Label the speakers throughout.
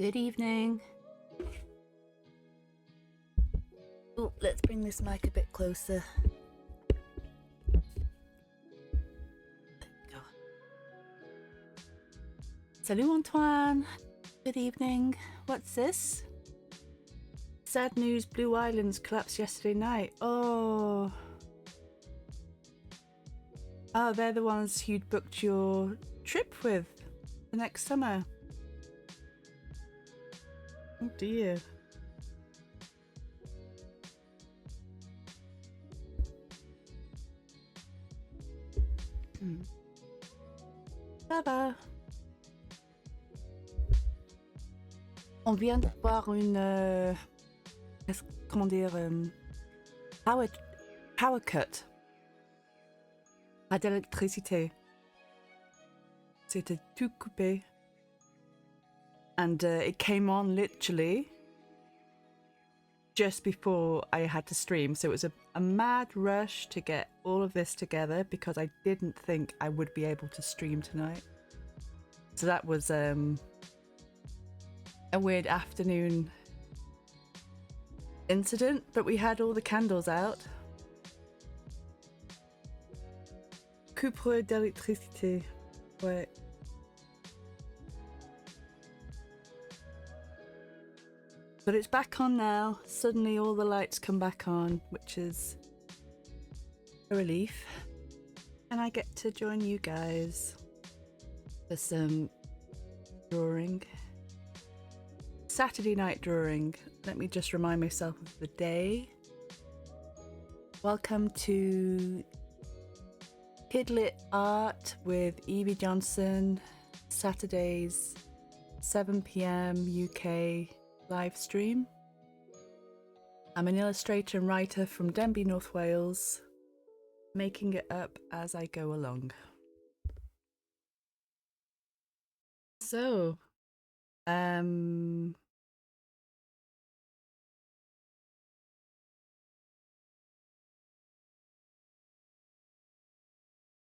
Speaker 1: Good evening. Oh, let's bring this mic a bit closer. There we go. Salut Antoine. Good evening. What's this? Sad news, Blue Islands collapsed yesterday night. Oh. Oh, they're the ones you'd booked your trip with the next summer. Oh dear. Ça va. On vient de voir une... comment dire... power cut. Pas d'électricité. C'était tout coupé. And it came on literally just before I had to stream. So it was a mad rush to get all of this together because I didn't think I would be able to stream tonight. So that was a weird afternoon incident, but we had all the candles out. Coupure d'électricité. Ouais. But it's back on now. Suddenly all the lights come back on, which is a relief. And I get to join you guys for some drawing. Saturday night drawing. Let me just remind myself of the day. Welcome to Kidlit Art with Yvie Johnson. Saturdays, 7 PM UK live stream. I'm an illustrator and writer from Denbigh, North Wales, making it up as I go along. So,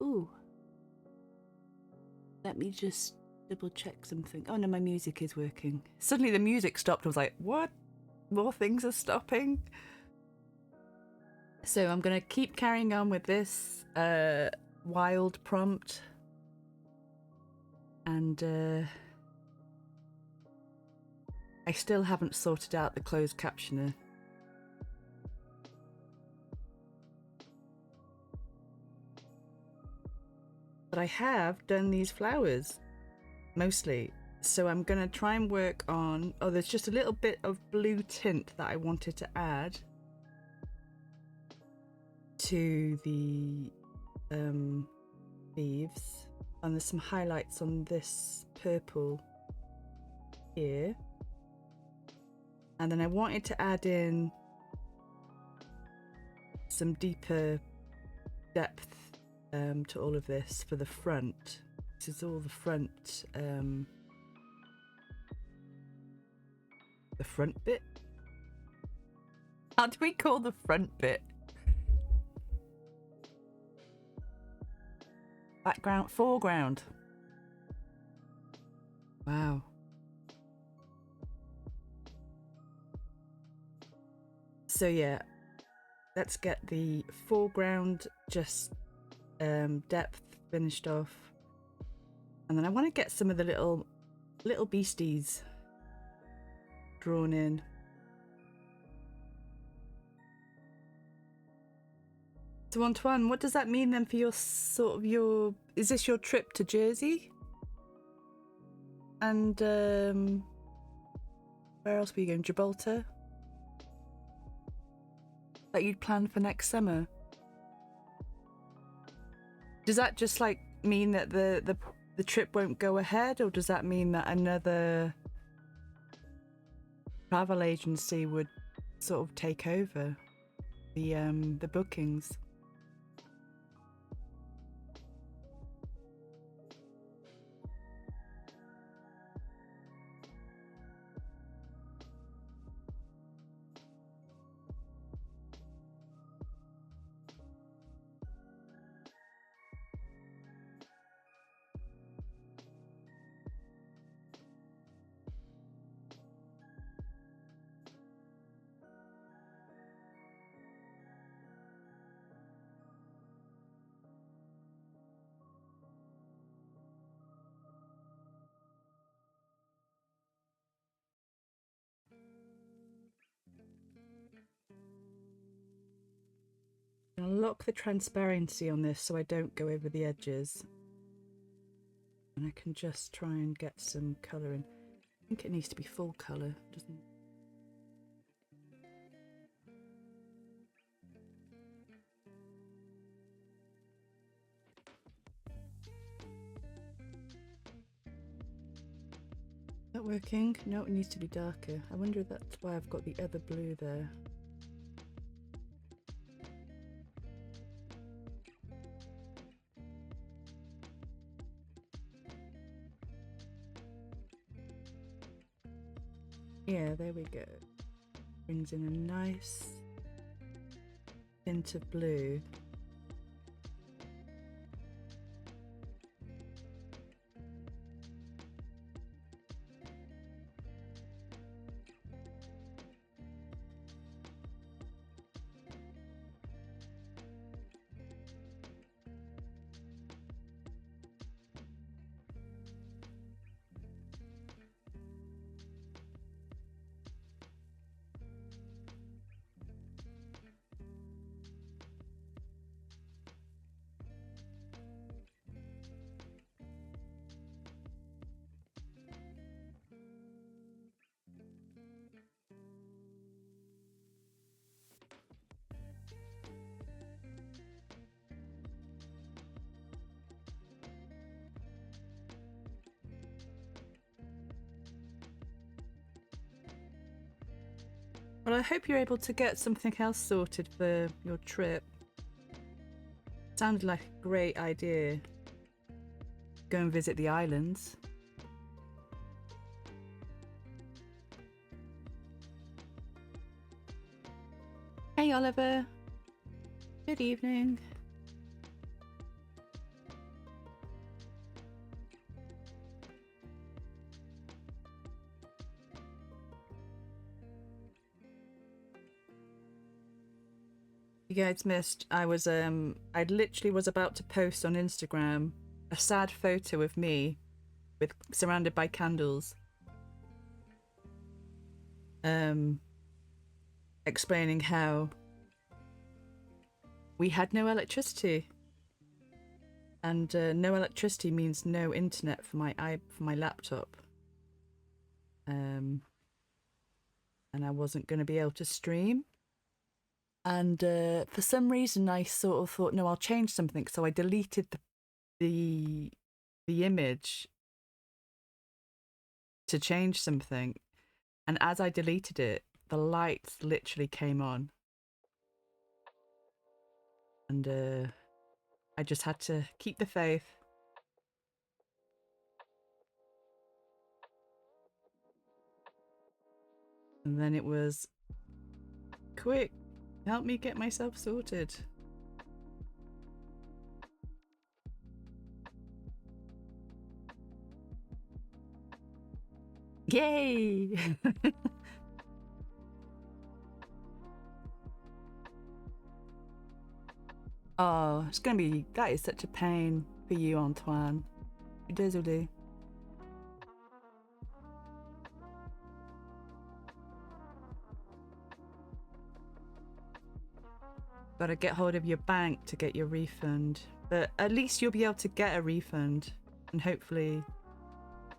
Speaker 1: ooh, let me just double check something. Oh no, my music is working. Suddenly the music stopped. I was like, what? More things are stopping? So I'm gonna keep carrying on with this wild prompt. And I still haven't sorted out the closed captioner. But I have done these flowers, mostly. So I'm gonna try and work on... Oh, there's just a little bit of blue tint that I wanted to add to the leaves. And there's some highlights on this purple here. And then I wanted to add in some deeper depth to all of this for the front. This is all the front bit. How do we call the front bit? Background, foreground. Wow. So yeah, let's get the foreground just depth finished off, and then I want to get some of the little beasties drawn in. So Antoine, what does that mean then for your is this your trip to Jersey? And where else were you going? Gibraltar? That you'd planned for next summer? Does that just like mean that the trip won't go ahead, or does that mean that another travel agency would sort of take over the bookings? lock the transparency on this so I don't go over the edges. And I can just try and get some colour in. I think it needs to be full colour, doesn't it? Is that working? No, it needs to be darker. I wonder if that's why I've got the other blue there. Yeah, there we go. Brings in a nice tint of blue. Well, I hope you're able to get something else sorted for your trip. Sounded like a great idea. Go and visit the islands. Hey Oliver. Good evening. You guys missed, I literally was about to post on Instagram a sad photo of me surrounded by candles. Explaining how we had no electricity. And no electricity means no internet for my laptop. And I wasn't going to be able to stream. And for some reason, I sort of thought, no, I'll change something. So I deleted the image to change something. And as I deleted it, the lights literally came on. And I just had to keep the faith. And then it was, quick, help me get myself sorted. Yay! Oh, it's gonna be, that is such a pain for you, Antoine. Désolé. Gotta get hold of your bank to get your refund. But at least you'll be able to get a refund and hopefully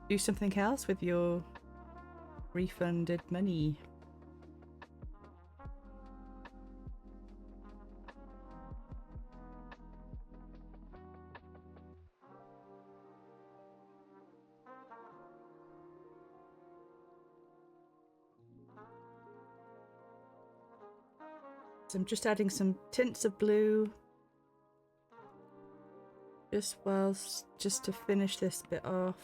Speaker 1: do something else with your refunded money. So I'm just adding some tints of blue just to finish this bit off.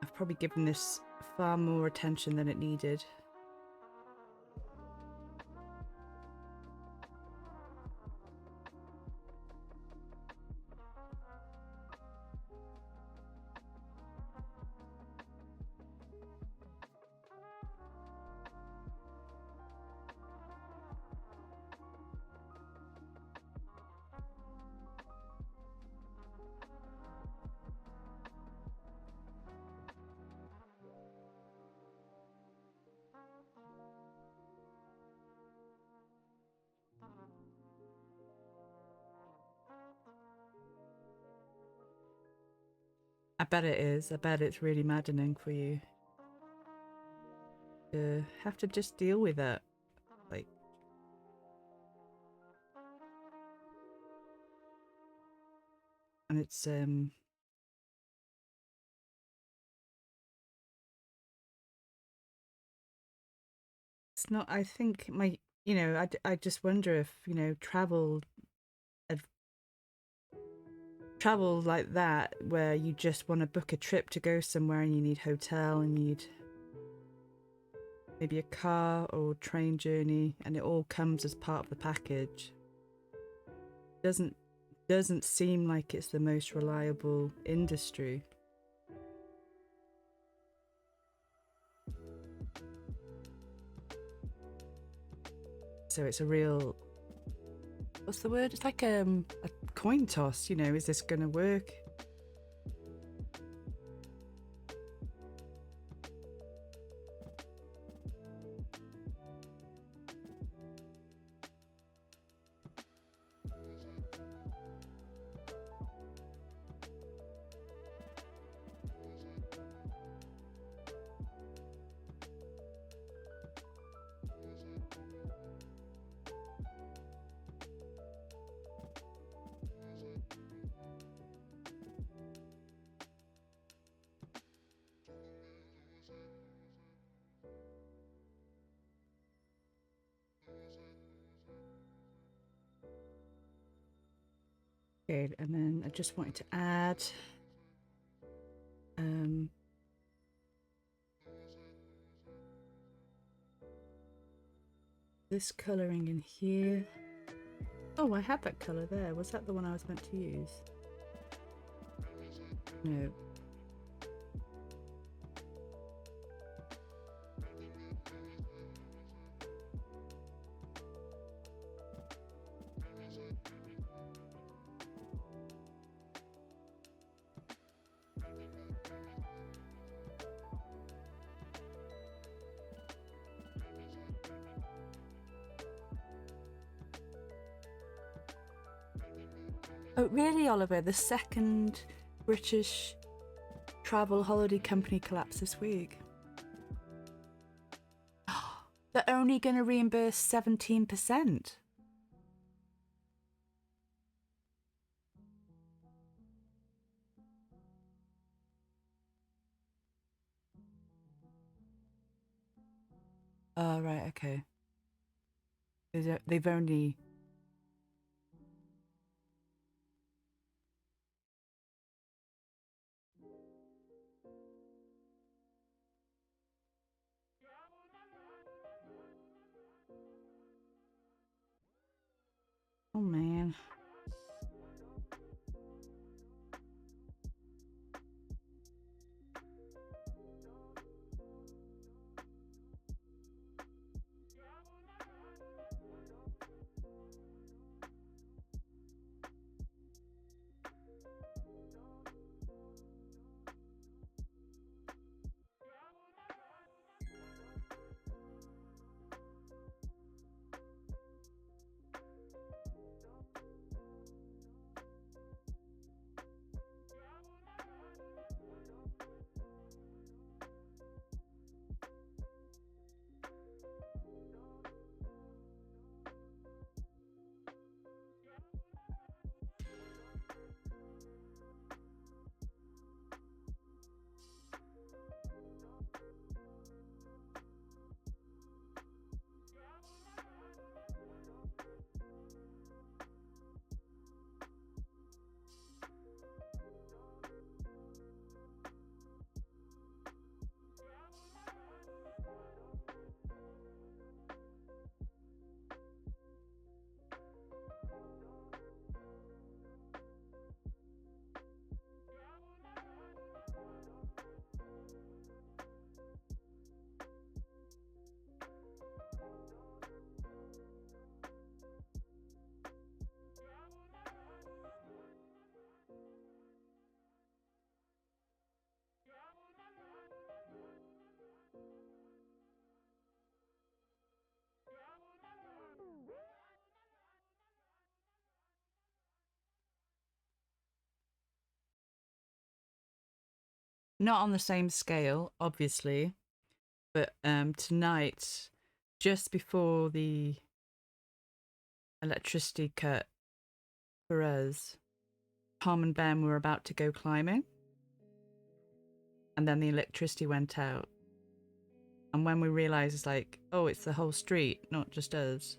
Speaker 1: I've probably given this far more attention than it needed. I bet it is. I bet it's really maddening for you to have to just deal with it. Like, and it's not, I think I just wonder if, travel like that, where you just want to book a trip to go somewhere and you need hotel and you need maybe a car or train journey, and it all comes as part of the package. Doesn't seem like it's the most reliable industry. So it's a real, what's the word? It's like a coin toss, is this going to work? Okay, and then I just wanted to add this colouring in here. Oh, I had that colour there. Was that the one I was meant to use? No. Oh, really, Oliver? The second British travel holiday company collapsed this week. They're only going to reimburse 17%. Oh, right, okay. They've only... Oh, man. not on the same scale, obviously, but tonight, just before the electricity cut for us, Tom and Ben were about to go climbing, and then the electricity went out. And when we realised, it's like, oh, it's the whole street, not just us.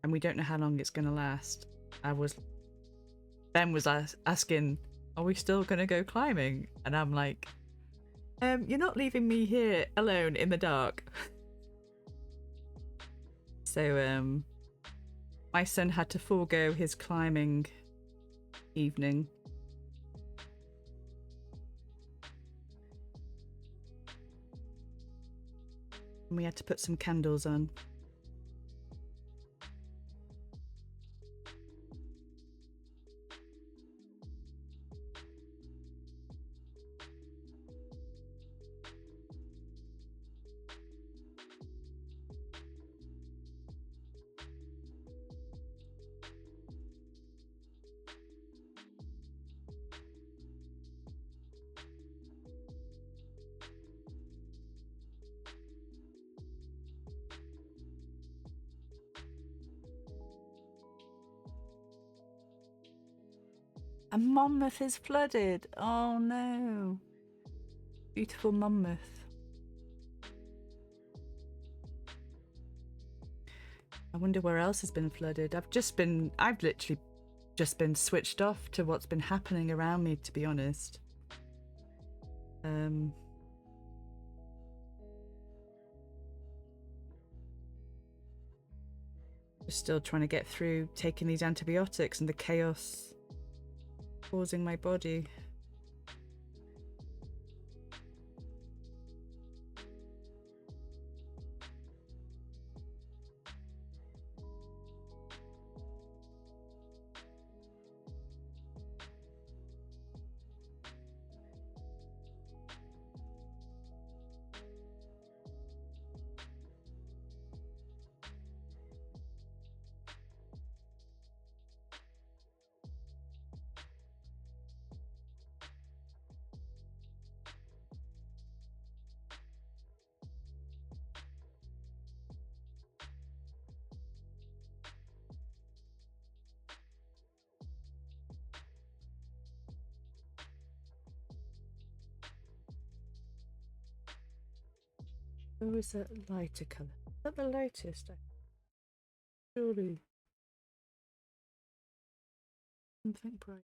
Speaker 1: And we don't know how long it's going to last. Ben was asking, are we still going to go climbing? And I'm like, you're not leaving me here alone in the dark. So my son had to forego his climbing evening. And we had to put some candles on. A Monmouth is flooded. Oh no. Beautiful Monmouth. I wonder where else has been flooded. I've literally just been switched off to what's been happening around me, to be honest. Just still trying to get through taking these antibiotics and the chaos causing my body. Or is that lighter colour? Is that the lightest? Surely. Something bright.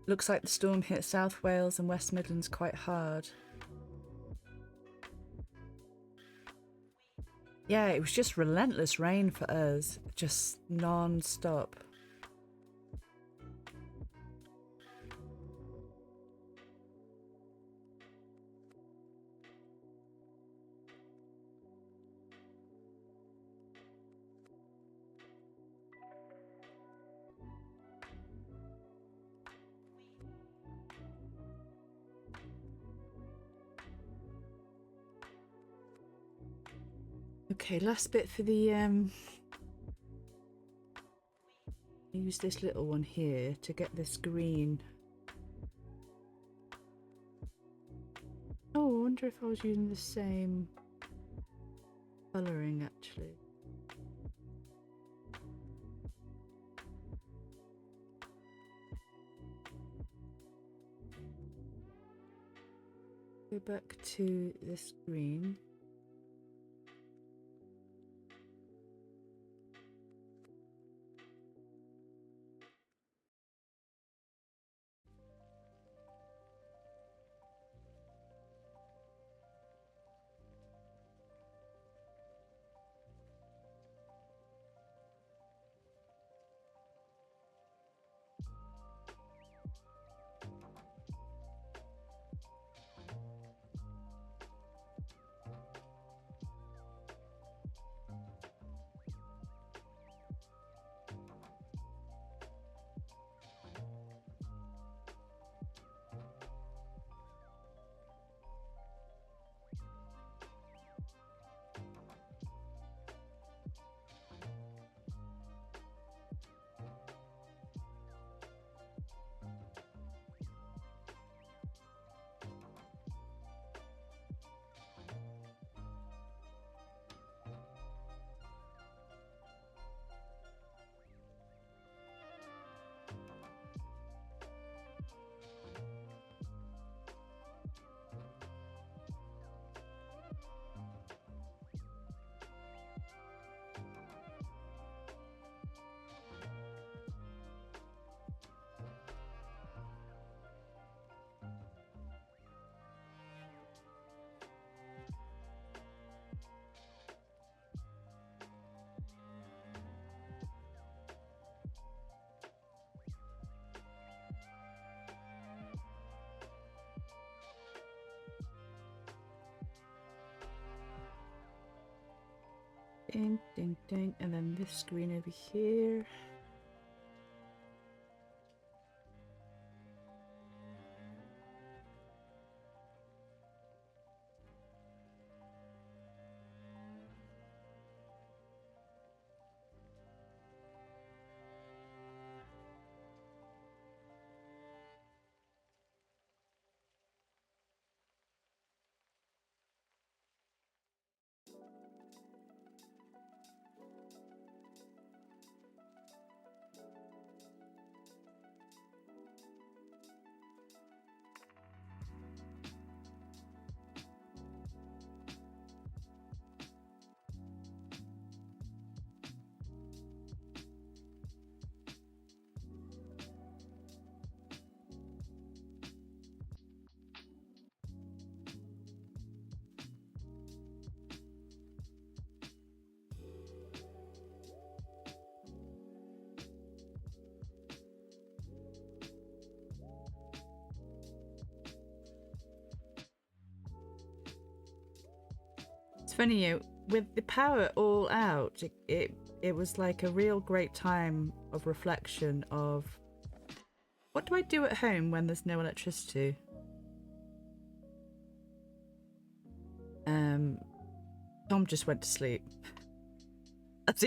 Speaker 1: Looks like the storm hit South Wales and West Midlands quite hard. Yeah, it was just relentless rain for us, just non-stop. Okay, last bit for the use this little one here to get this green. Oh, I wonder if I was using the same colouring actually. Go back to the screen. Ding, ding, ding, and then this screen over here. It's funny, with the power all out, it was like a real great time of reflection of what do I do at home when there's no electricity? Tom just went to sleep. As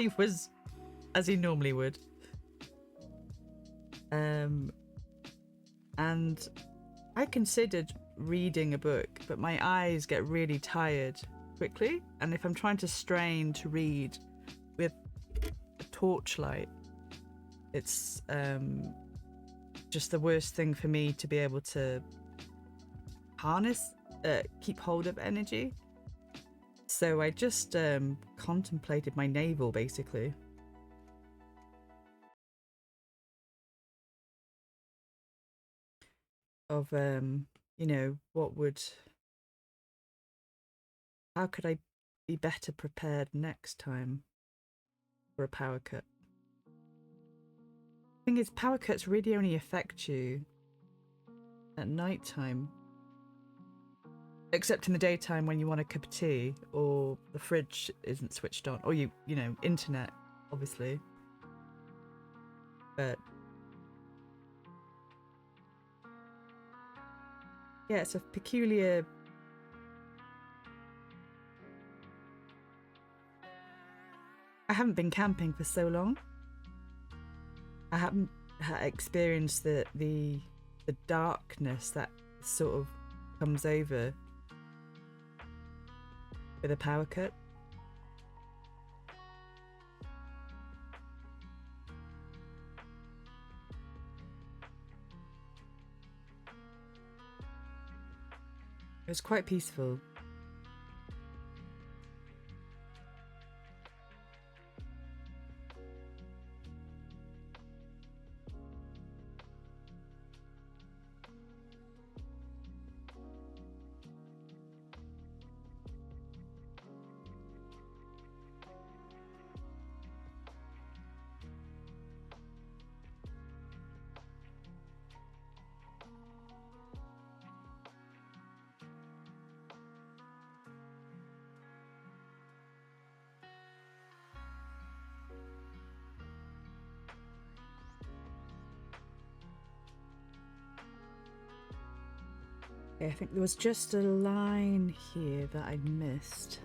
Speaker 1: he normally would. And I considered reading a book, but my eyes get really tired quickly, and if I'm trying to strain to read with a torchlight, it's just the worst thing for me to be able to keep hold of energy. So I just contemplated my navel, basically. Of you know, how could I be better prepared next time for a power cut? Thing is, power cuts really only affect you at night time, except in the daytime when you want a cup of tea or the fridge isn't switched on, or you know, internet, obviously. But yeah, it's a peculiar. I haven't been camping for so long. I haven't experienced the darkness that sort of comes over with a power cut. It was quite peaceful. I think there was just a line here that I missed.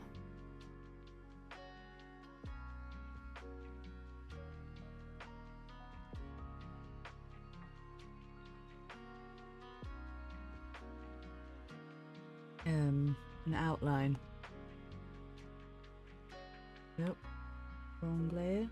Speaker 1: An outline. Nope, wrong layer.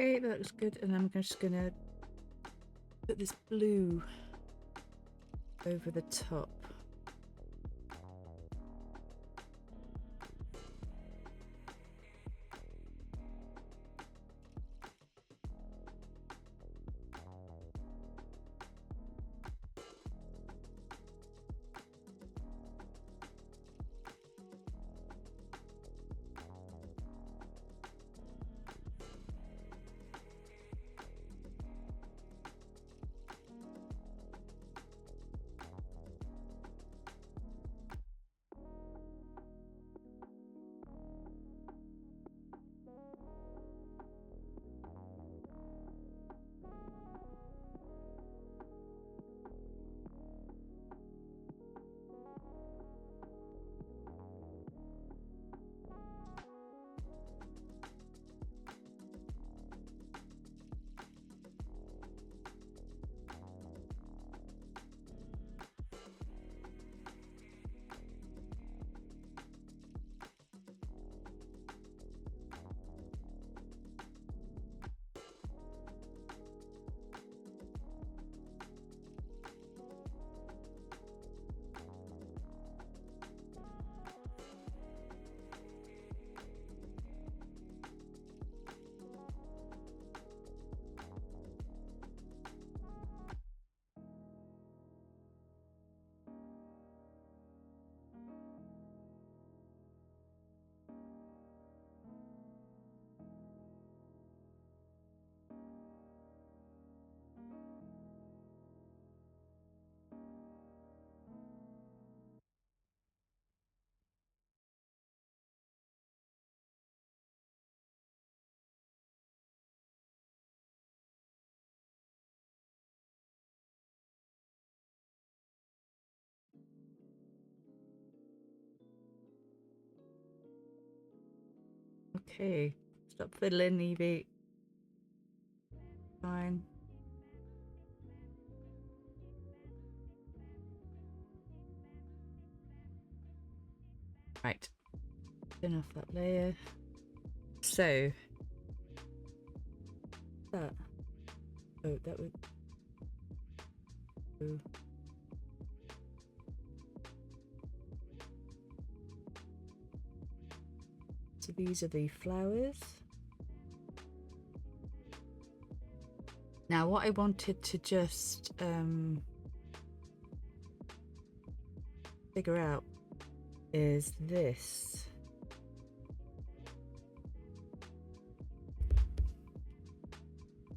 Speaker 1: Okay, that looks good, and I'm just gonna put this blue over the top. Okay, stop fiddling, Yvie. Fine. Right, turn off that layer. So, that. Oh, that would. Oh. So these are the flowers. Now, what I wanted to just figure out is this.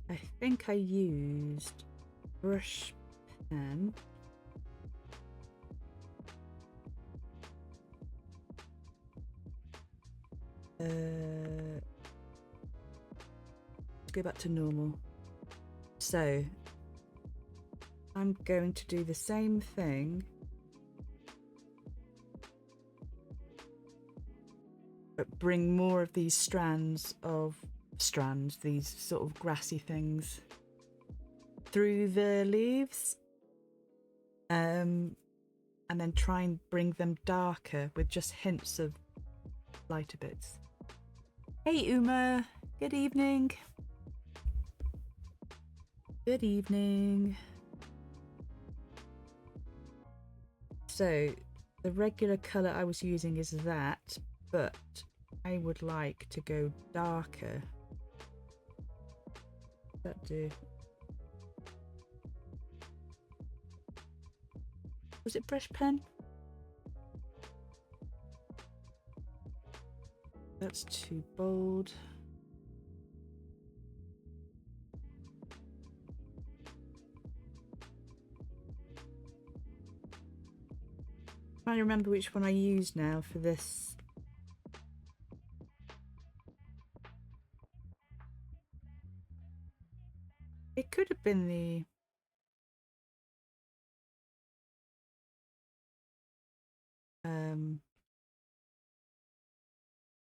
Speaker 1: I think I used brush pen. Let's go back to normal. So I'm going to do the same thing, but bring more of these these sort of grassy things through the leaves, and then try and bring them darker with just hints of lighter bits. Hey Uma, good evening. Good evening. So the regular colour I was using is that, but I would like to go darker. That do. Was it brush pen? That's too bold. I'm trying to remember which one I used now for this. It could have been the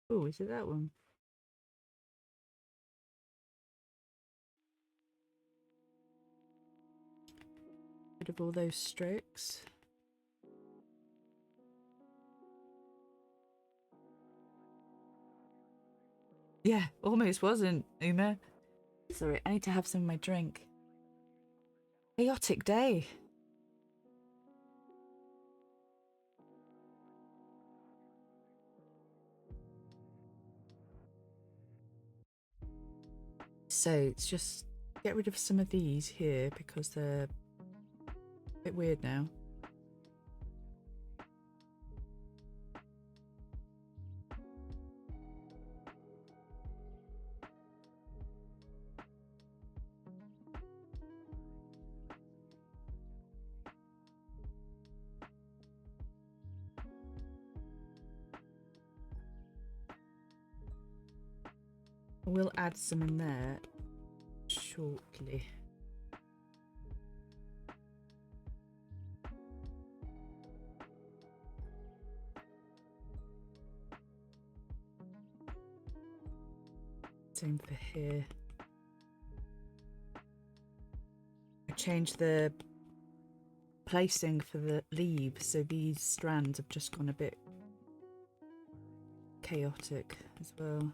Speaker 1: oh, is it that one? Rid of all those strokes. Yeah, almost wasn't, Uma. Sorry, I need to have some of my drink. Chaotic day. So it's just get rid of some of these here because they're a bit weird now. We'll add some in there shortly. Same for here. I changed the placing for the leaves, so these strands have just gone a bit chaotic as well.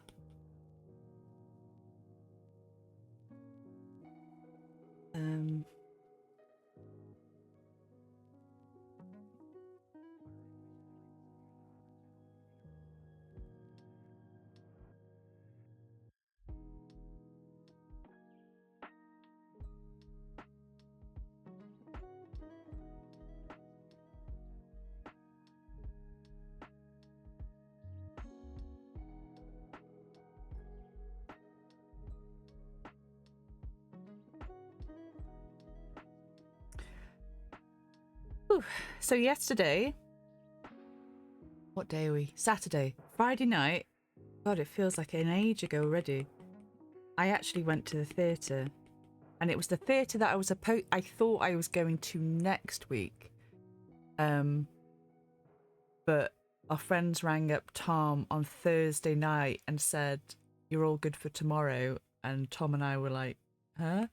Speaker 1: So yesterday, what day are we? Saturday, Friday night. God, it feels like an age ago already. I actually went to the theatre, and it was the theatre that I thought I was going to next week. But our friends rang up Tom on Thursday night and said, "You're all good for tomorrow." And Tom and I were like, "Huh?"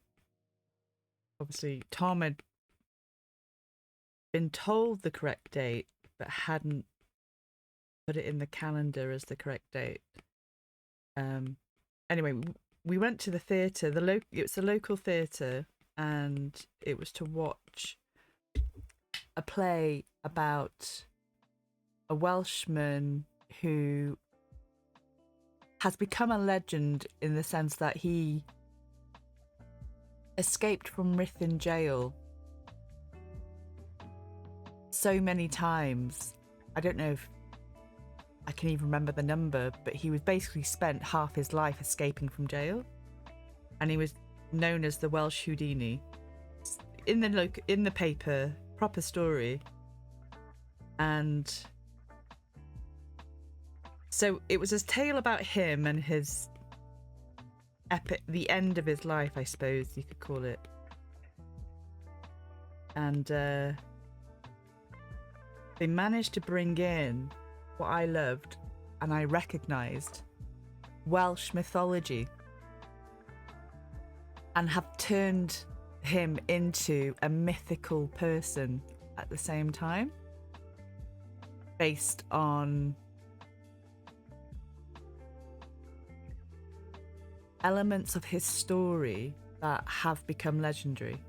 Speaker 1: Obviously, Tom had been told the correct date, but hadn't put it in the calendar as the correct date. Anyway, we went to the theatre. It was the local theatre, and it was to watch a play about a Welshman who has become a legend in the sense that he escaped from Ruthin jail so many times. I don't know if I can even remember the number, but he was basically spent half his life escaping from jail, and he was known as the Welsh Houdini. in the paper, proper story. And so it was a tale about him and his the end of his life, I suppose you could call it. And they managed to bring in what I loved and I recognised, Welsh mythology, and have turned him into a mythical person at the same time, based on elements of his story that have become legendary.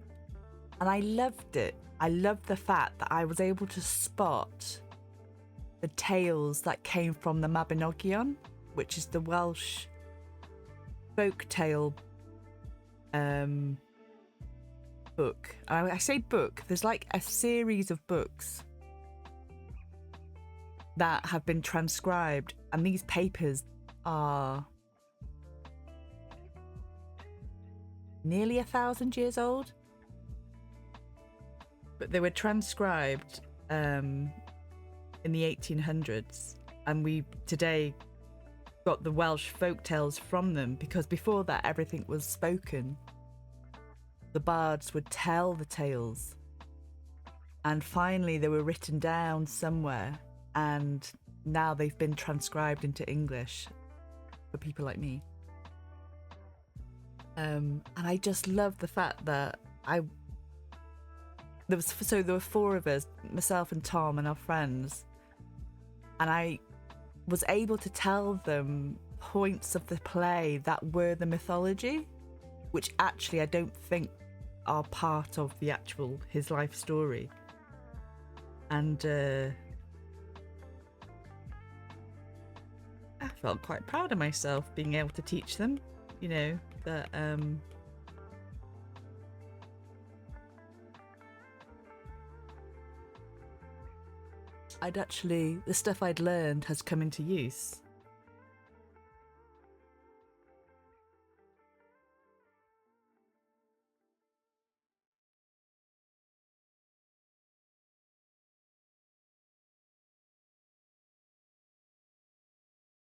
Speaker 1: And I loved it. I loved the fact that I was able to spot the tales that came from the Mabinogion, which is the Welsh folk tale book. I say book, there's like a series of books that have been transcribed, and these papers are nearly 1,000 years old, but they were transcribed in the 1800s, and we today got the Welsh folk tales from them, because before that everything was spoken. The bards would tell the tales, and finally they were written down somewhere, and now they've been transcribed into English for people like me. And I just love the fact that there were 4 of us, myself and Tom and our friends, and I was able to tell them points of the play that were the mythology, which actually I don't think are part of the actual his life story. And I felt quite proud of myself being able to teach them, you know, that the stuff I'd learned has come into use.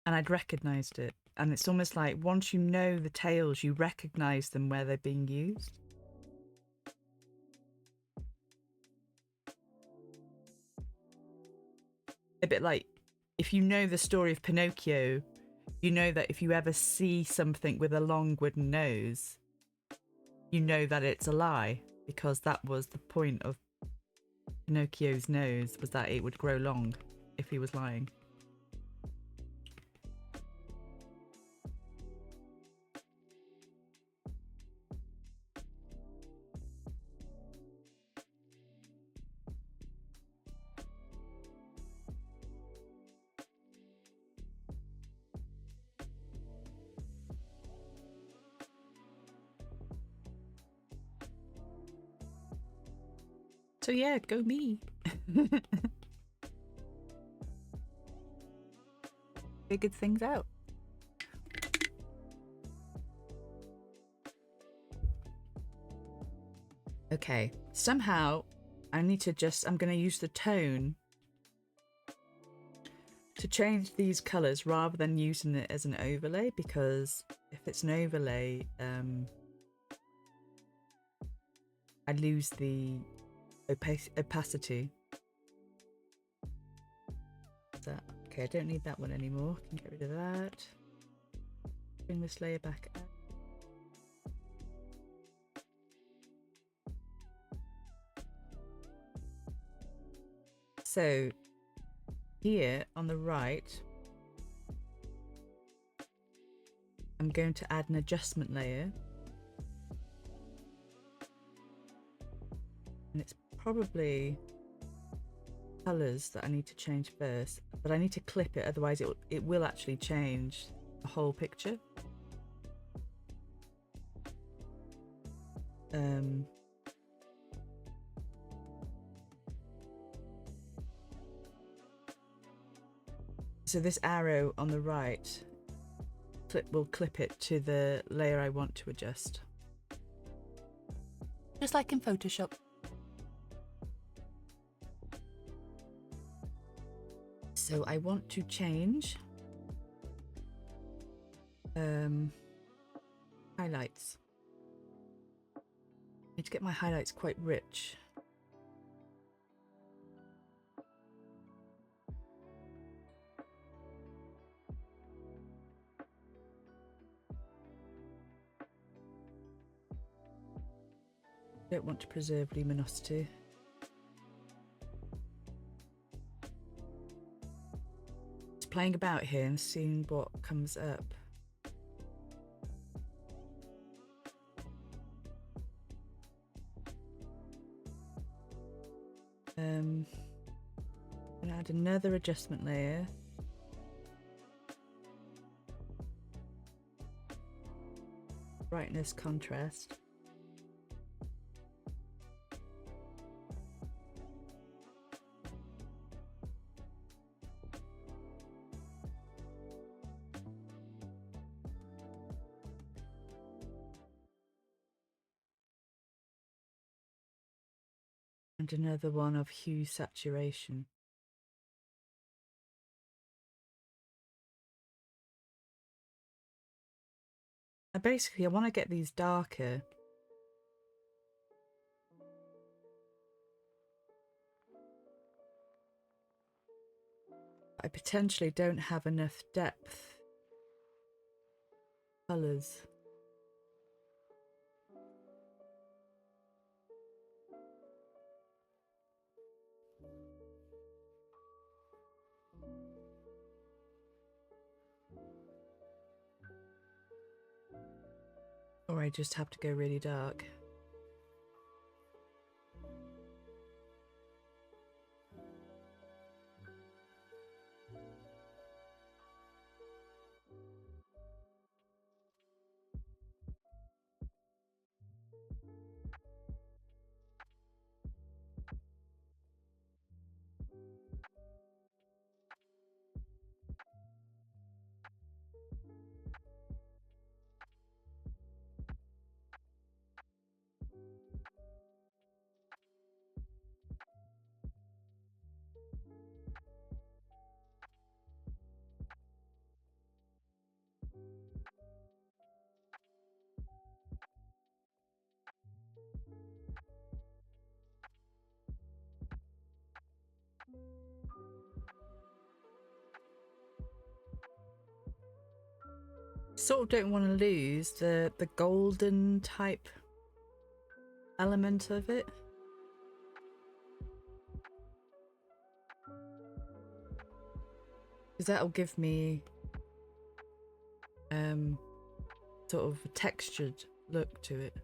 Speaker 1: And I'd recognised it. And it's almost like once you know the tales, you recognise them where they're being used. A bit like if you know the story of Pinocchio, you know that if you ever see something with a long wooden nose, you know that it's a lie, because that was the point of Pinocchio's nose, was that it would grow long if he was lying. So yeah, go me. Figured things out. Okay, somehow I'm going to use the tone to change these colours rather than using it as an overlay, because if it's an overlay, I lose the opacity. Okay, I don't need that one anymore. Can get rid of that. Bring this layer back up. So here on the right, I'm going to add an adjustment layer. And it's probably colours that I need to change first, but I need to clip it, otherwise it will actually change the whole picture. So this arrow on the right will clip it to the layer I want to adjust. just like in Photoshop. So I want to change highlights. I need to get my highlights quite rich. Don't want to preserve luminosity. Just playing about here and seeing what comes up. I'm gonna add another adjustment layer. Brightness, contrast. And another one of hue saturation. And basically I want to get these darker. I potentially don't have enough depth colours. Or I just have to go really dark. Sort of don't want to lose the golden type element of it. Because that'll give me sort of a textured look to it.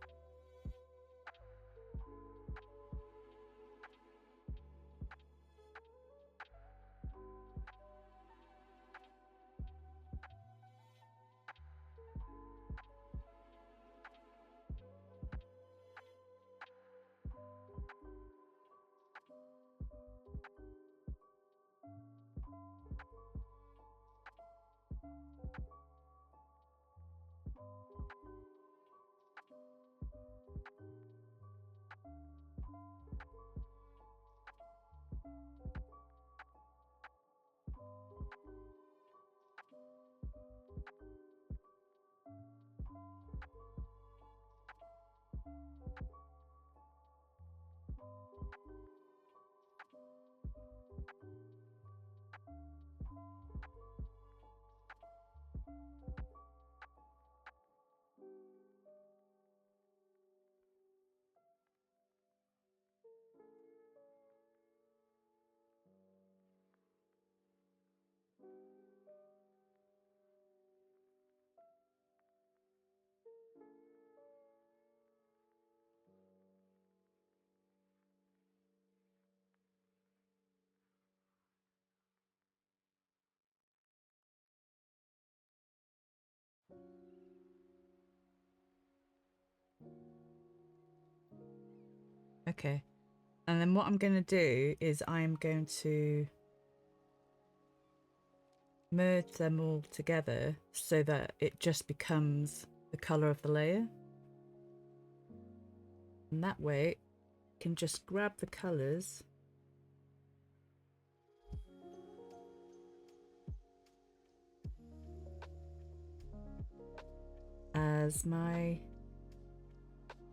Speaker 1: Okay, and then what I'm going to do is I'm going to merge them all together so that it just becomes the colour of the layer. And that way, you can just grab the colours as my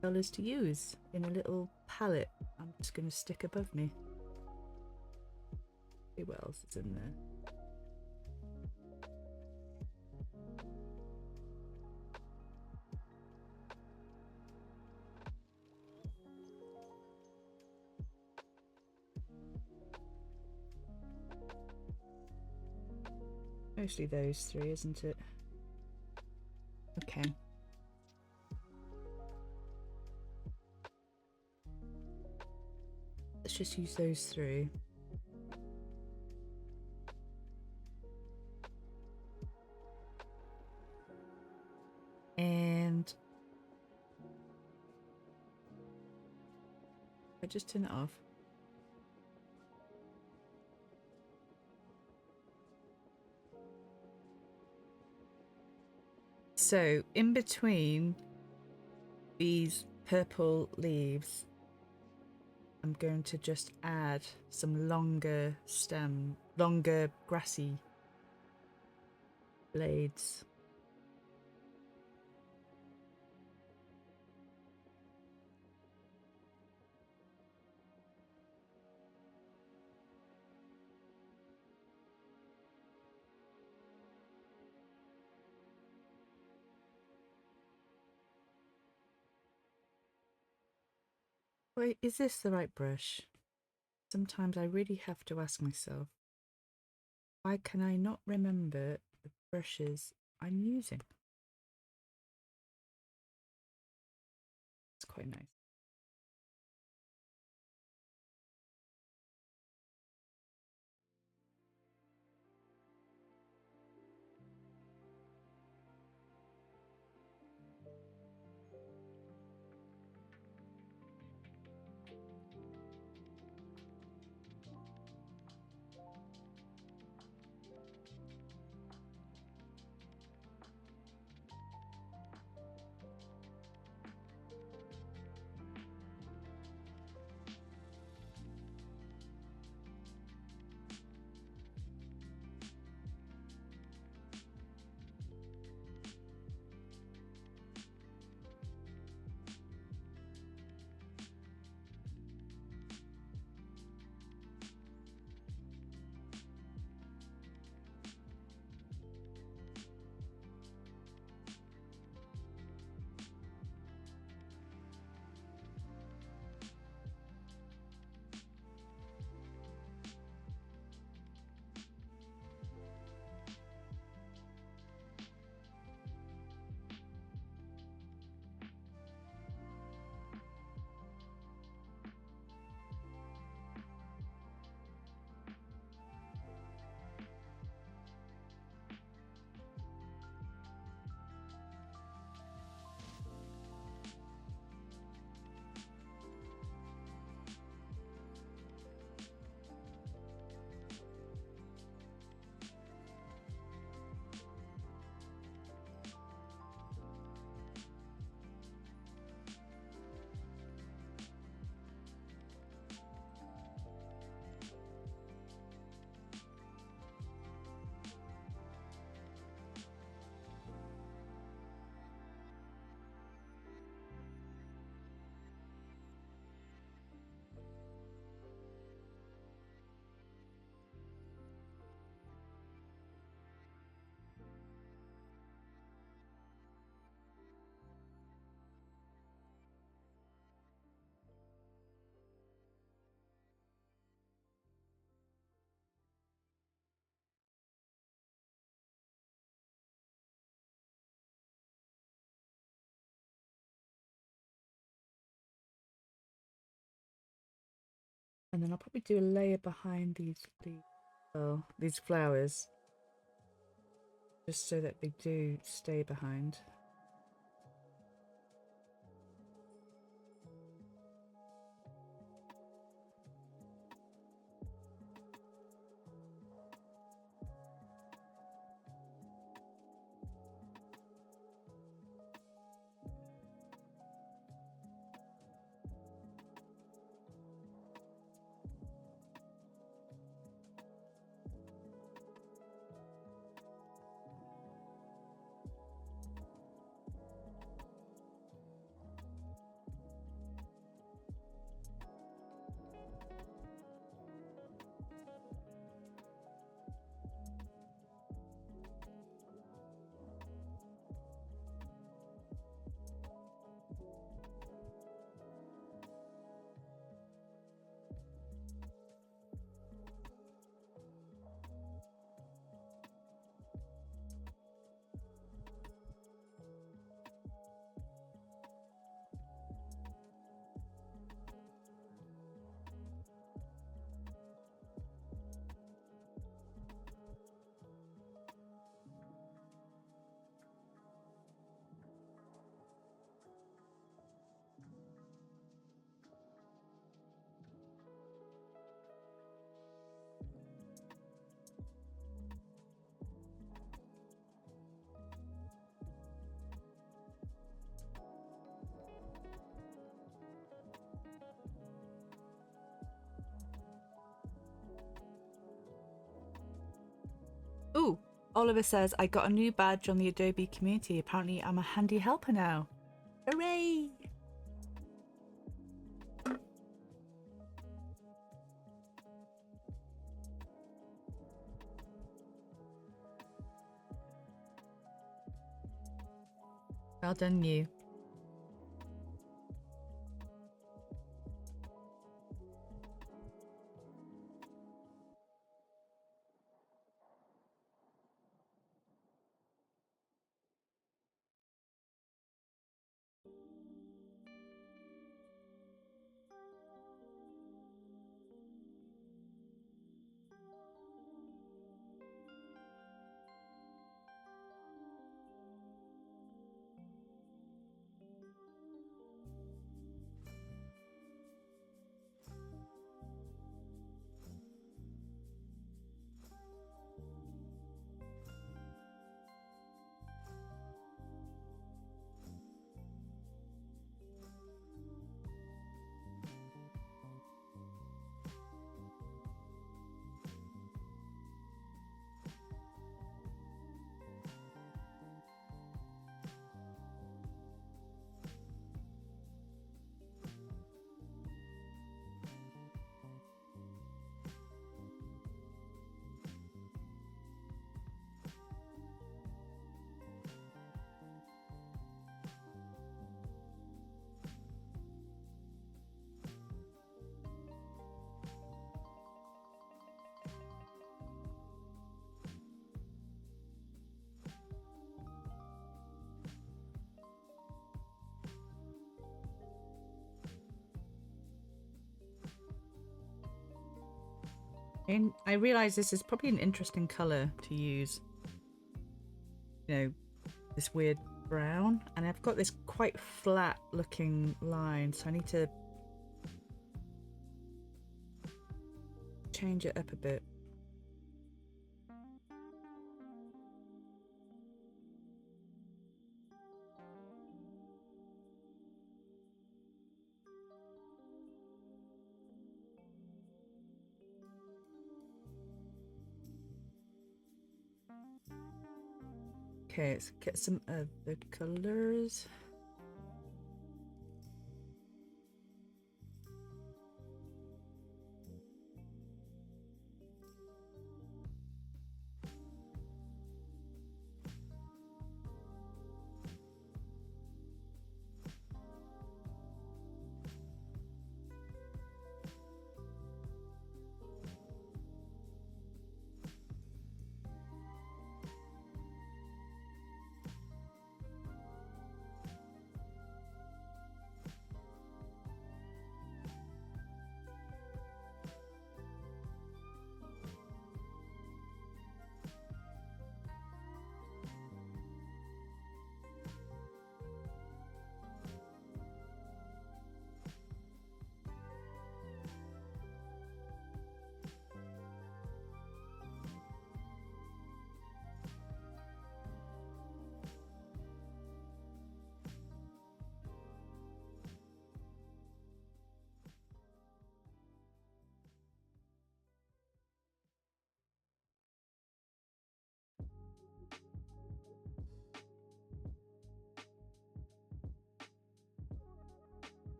Speaker 1: colours to use in a little palette I'm just going to stick above me. See what else is in there. Mostly those three, isn't it? Okay. Let's just use those three. And I just turn it off. So in between these purple leaves, I'm going to just add some longer grassy blades. Wait, is this the right brush? Sometimes I really have to ask myself, why can I not remember the brushes I'm using? It's quite nice. And then I'll probably do a layer behind these flowers, just so that they do stay behind. Oliver says, I got a new badge on the Adobe community. Apparently I'm a handy helper now. Hooray! Well done, you. And I realise this is probably an interesting colour to use. You know, this weird brown. And I've got this quite flat looking line, so I need to change it up a bit. Okay, let's get some other colours.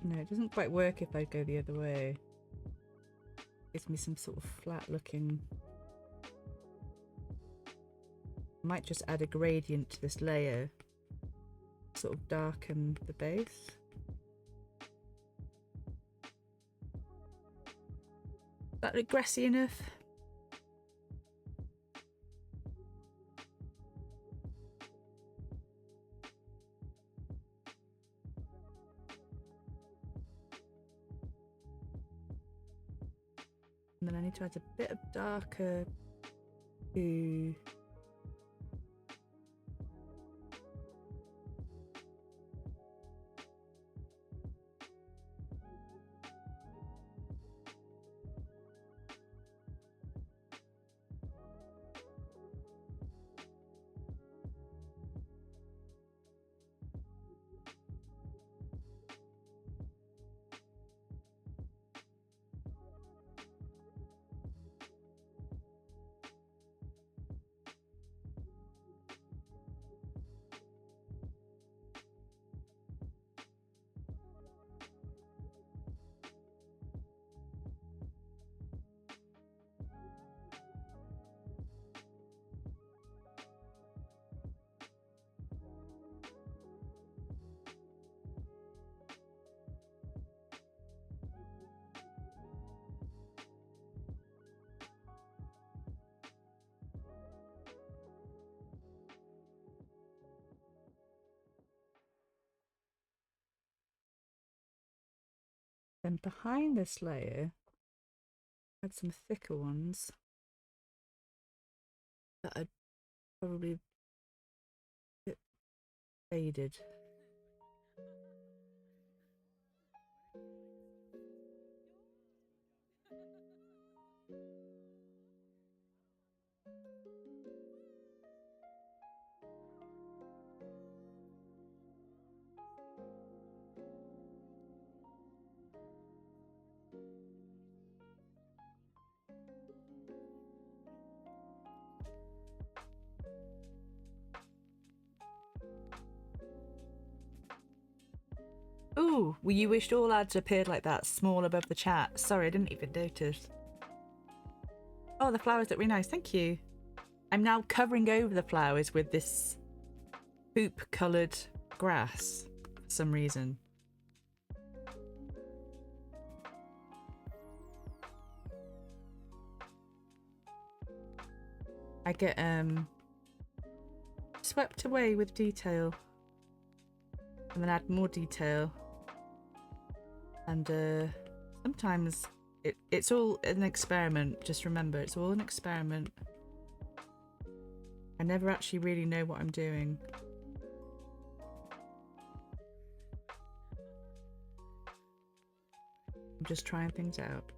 Speaker 1: No, it doesn't quite work if I go the other way. Gives me some sort of flat looking. Might just add a gradient to this layer, sort of darken the base. That look grassy enough? And then I need to add a bit of darker to Then behind this layer, add some thicker ones that are probably a bit faded. Ooh, well, you wished all ads appeared like that, small above the chat. Sorry, I didn't even notice. Oh, the flowers look really nice. Thank you. I'm now covering over the flowers with this poop coloured grass for some reason. I get swept away with detail and then add more detail, and sometimes it's all an experiment. Just remember, it's all an experiment. I never actually really know what I'm doing. I'm just trying things out.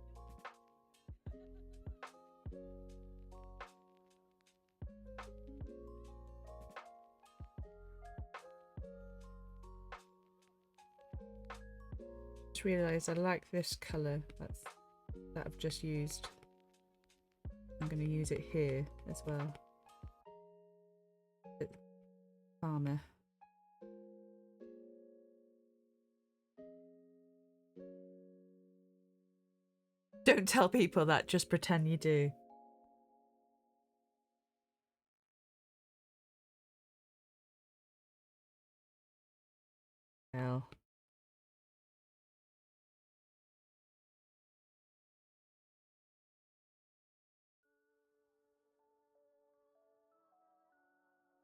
Speaker 1: Just realised I like this colour that I've just used. I'm going to use it here as well. A bit calmer. Don't tell people that, just pretend you do. Well.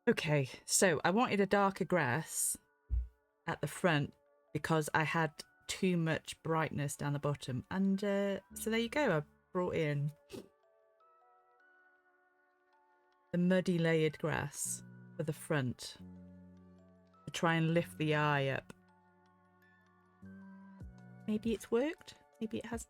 Speaker 1: Okay, so I wanted a darker grass at the front because I had too much brightness down the bottom, and so there you go. I brought in the muddy layered grass for the front to try and lift the eye up. Maybe it's worked, maybe it hasn't.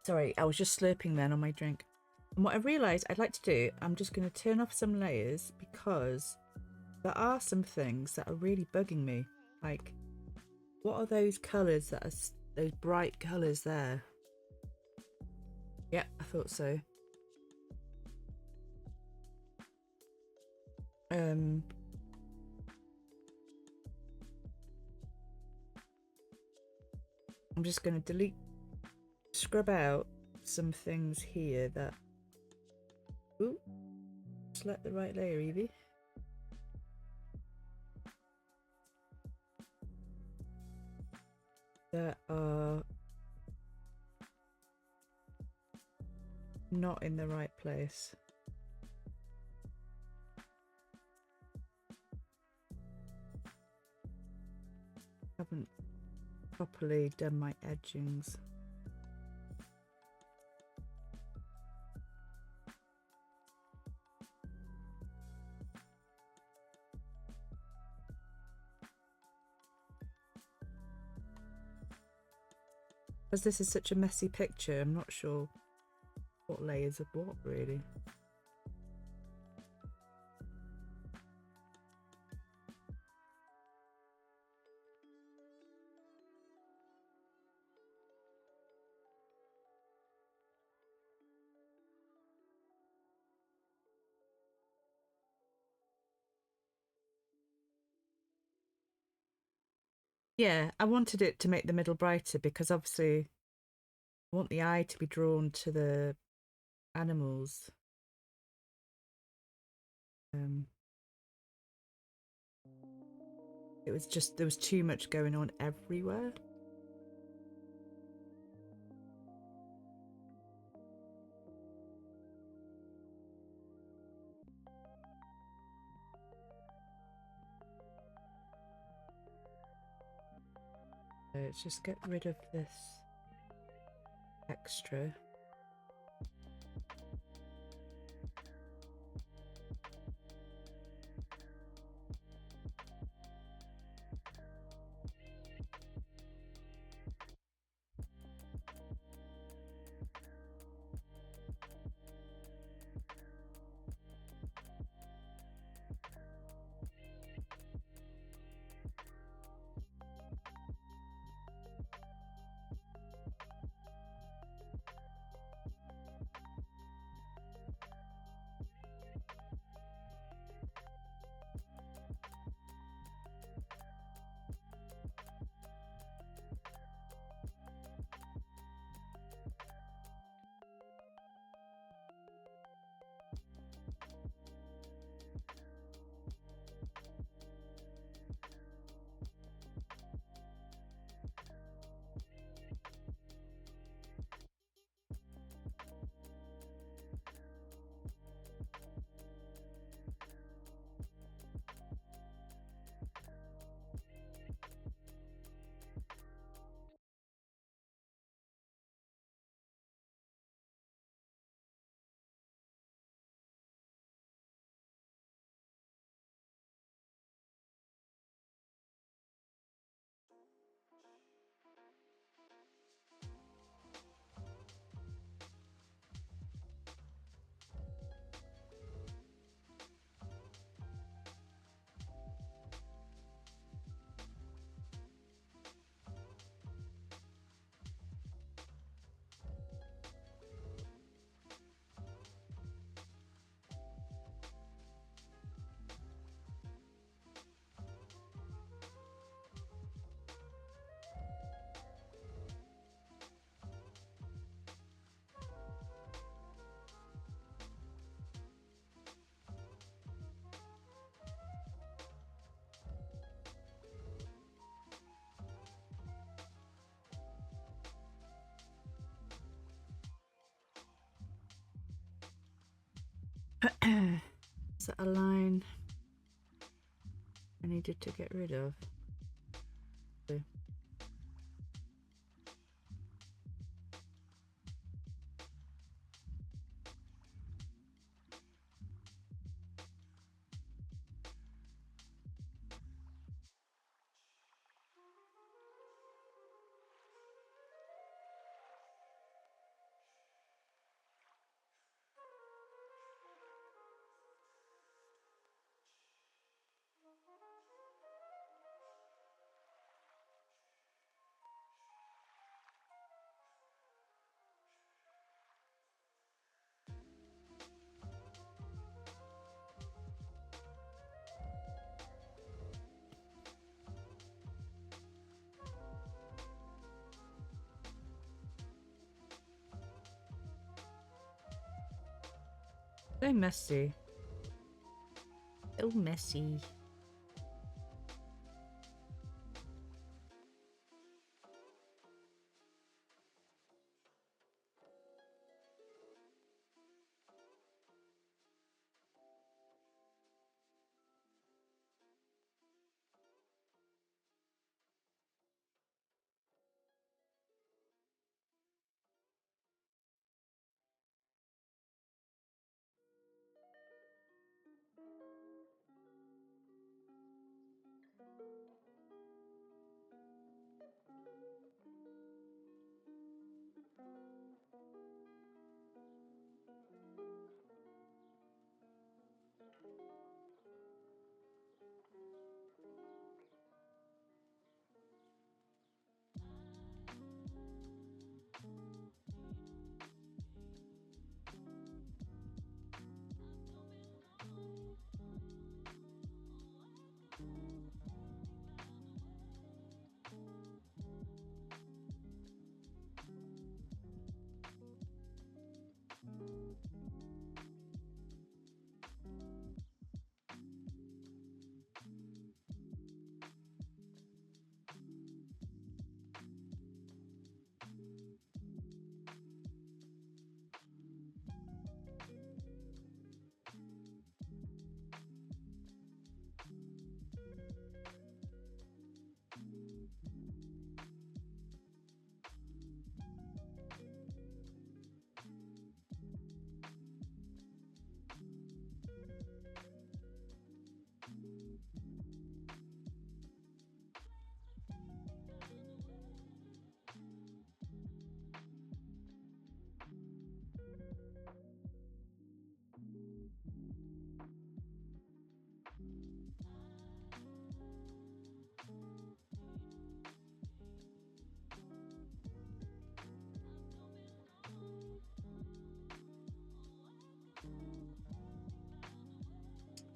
Speaker 1: Sorry, I was just slurping then on my drink. And what I realised I'd like to do, I'm just going to turn off some layers because there are some things that are really bugging me. Like, what are those colours that are those bright colours there? Yeah, I thought so. I'm just going to scrub out some things here that... Ooh, select the right layer, Yvie. That are not in the right place. Haven't properly done my edgings. As this is such a messy picture, I'm not sure what layers of what really. Yeah, I wanted it to make the middle brighter because obviously I want the eye to be drawn to the animals. It was just, there was too much going on everywhere. let's just get rid of this extra. Is that a line I needed to get rid of? So messy. So messy.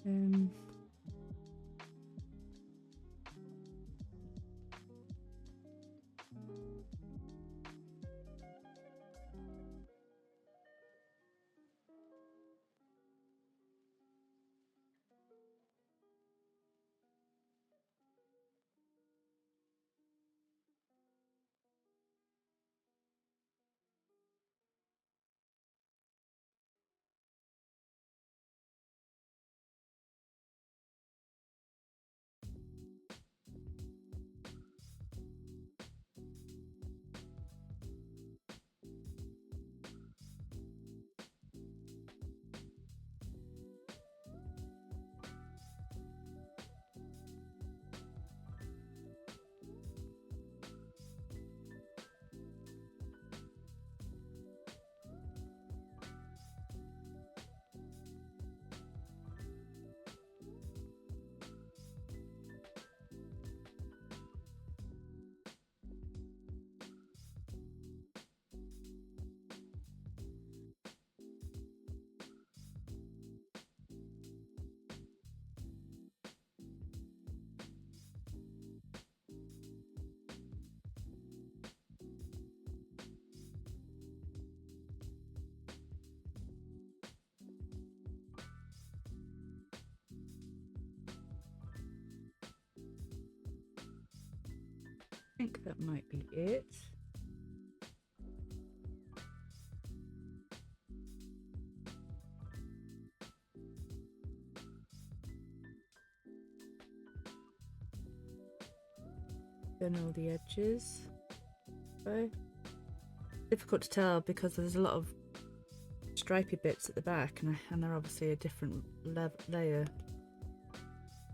Speaker 1: Um, I think that might be it. Done all the edges. So difficult to tell because there's a lot of stripy bits at the back, and they're obviously a different layer.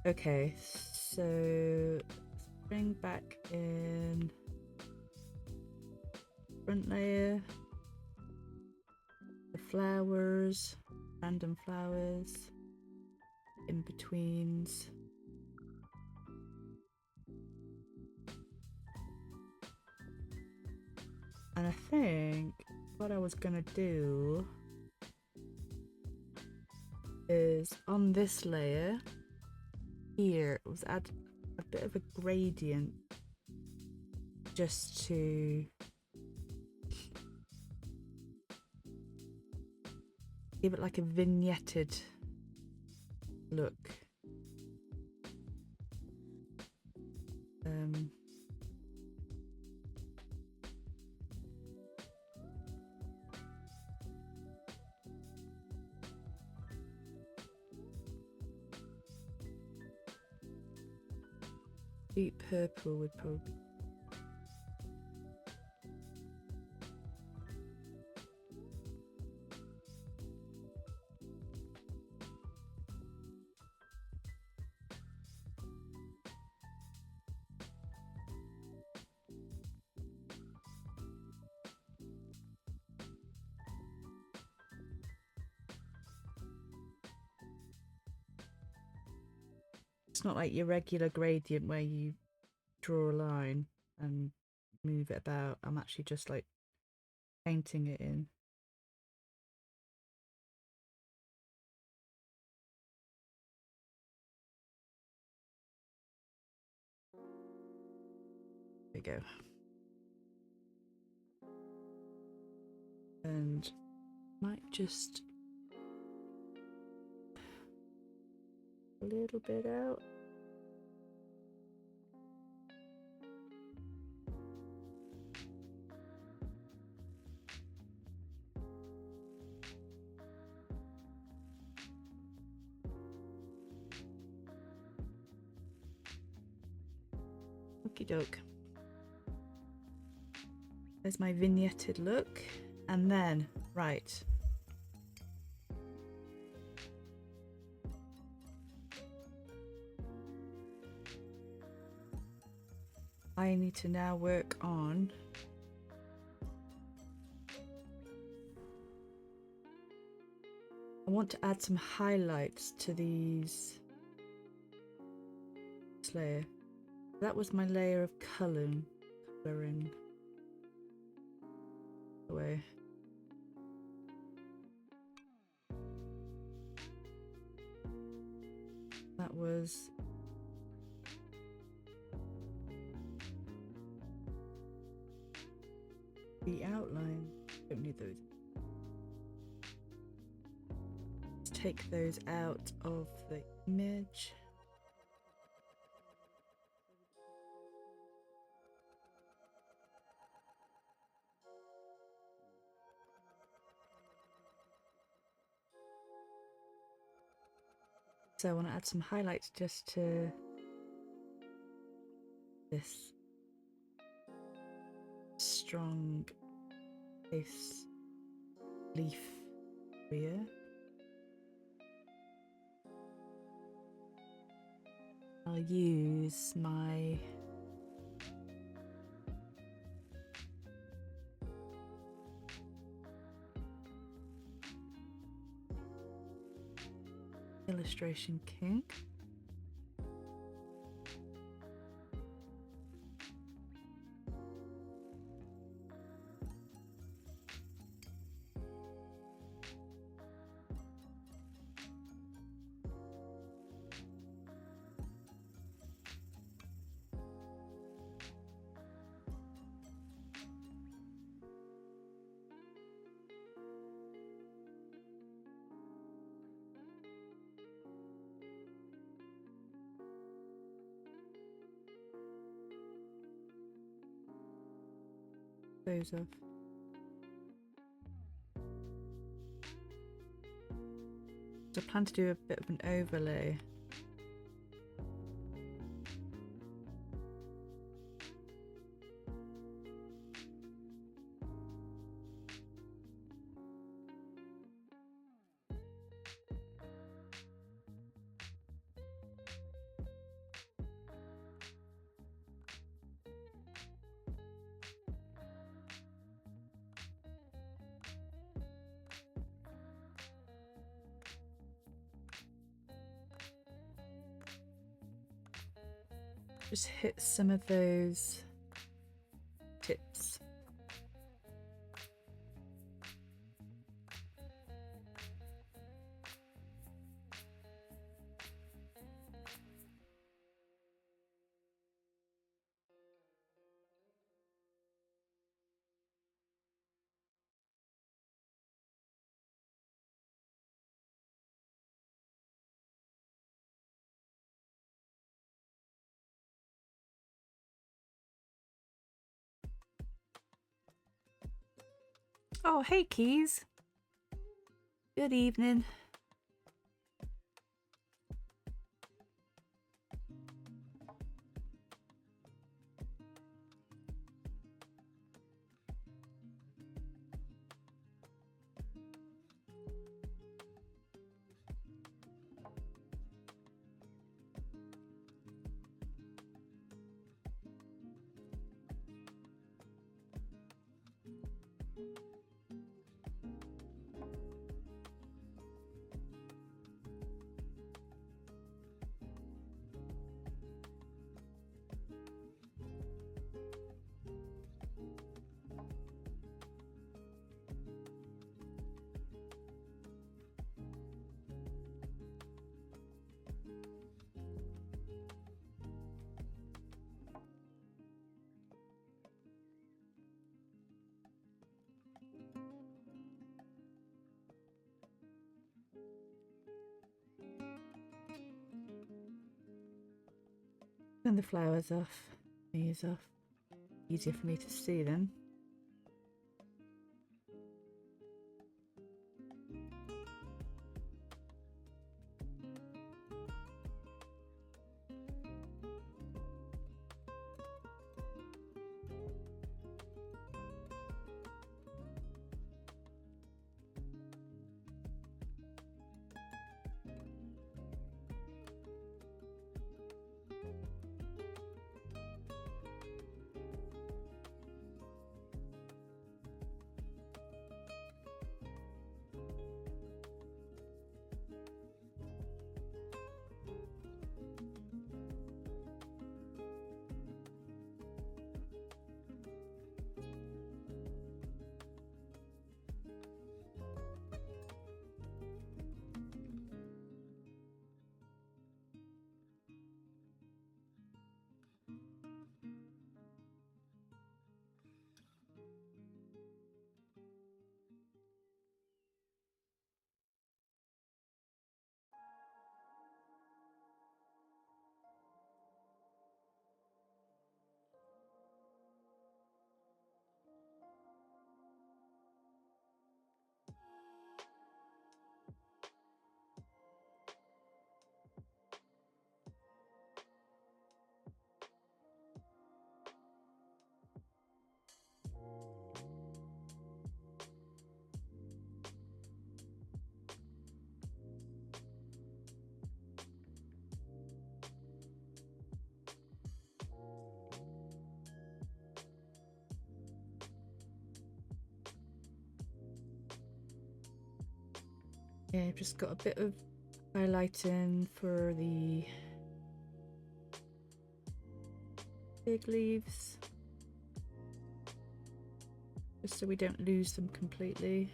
Speaker 1: Okay, so bring back in front layer, the flowers, random flowers, in betweens. And I think what I was gonna do is on this layer here was add a bit of a gradient just to give it like a vignetted look. Deep purple would probably. It's not like your regular gradient where you draw a line and move it about. I'm actually just like painting it in. There we go. And might just a little bit out. Okie doke. There's my vignetted look. And then, right. I need to now work on I want to add some highlights to this layer. That was my layer of colouring away. the outline. Don't need those. Let's take those out of the image. So I want to add some highlights just to this strong face leaf area. I'll use my illustration king. Those off. So I plan to do a bit of an overlay. Just hit some of those tips. Oh, hey Keys. Good evening. Turn the flowers off, these off. Easier for me to see them. Yeah, I've just got a bit of highlighting for the big leaves, just so we don't lose them completely.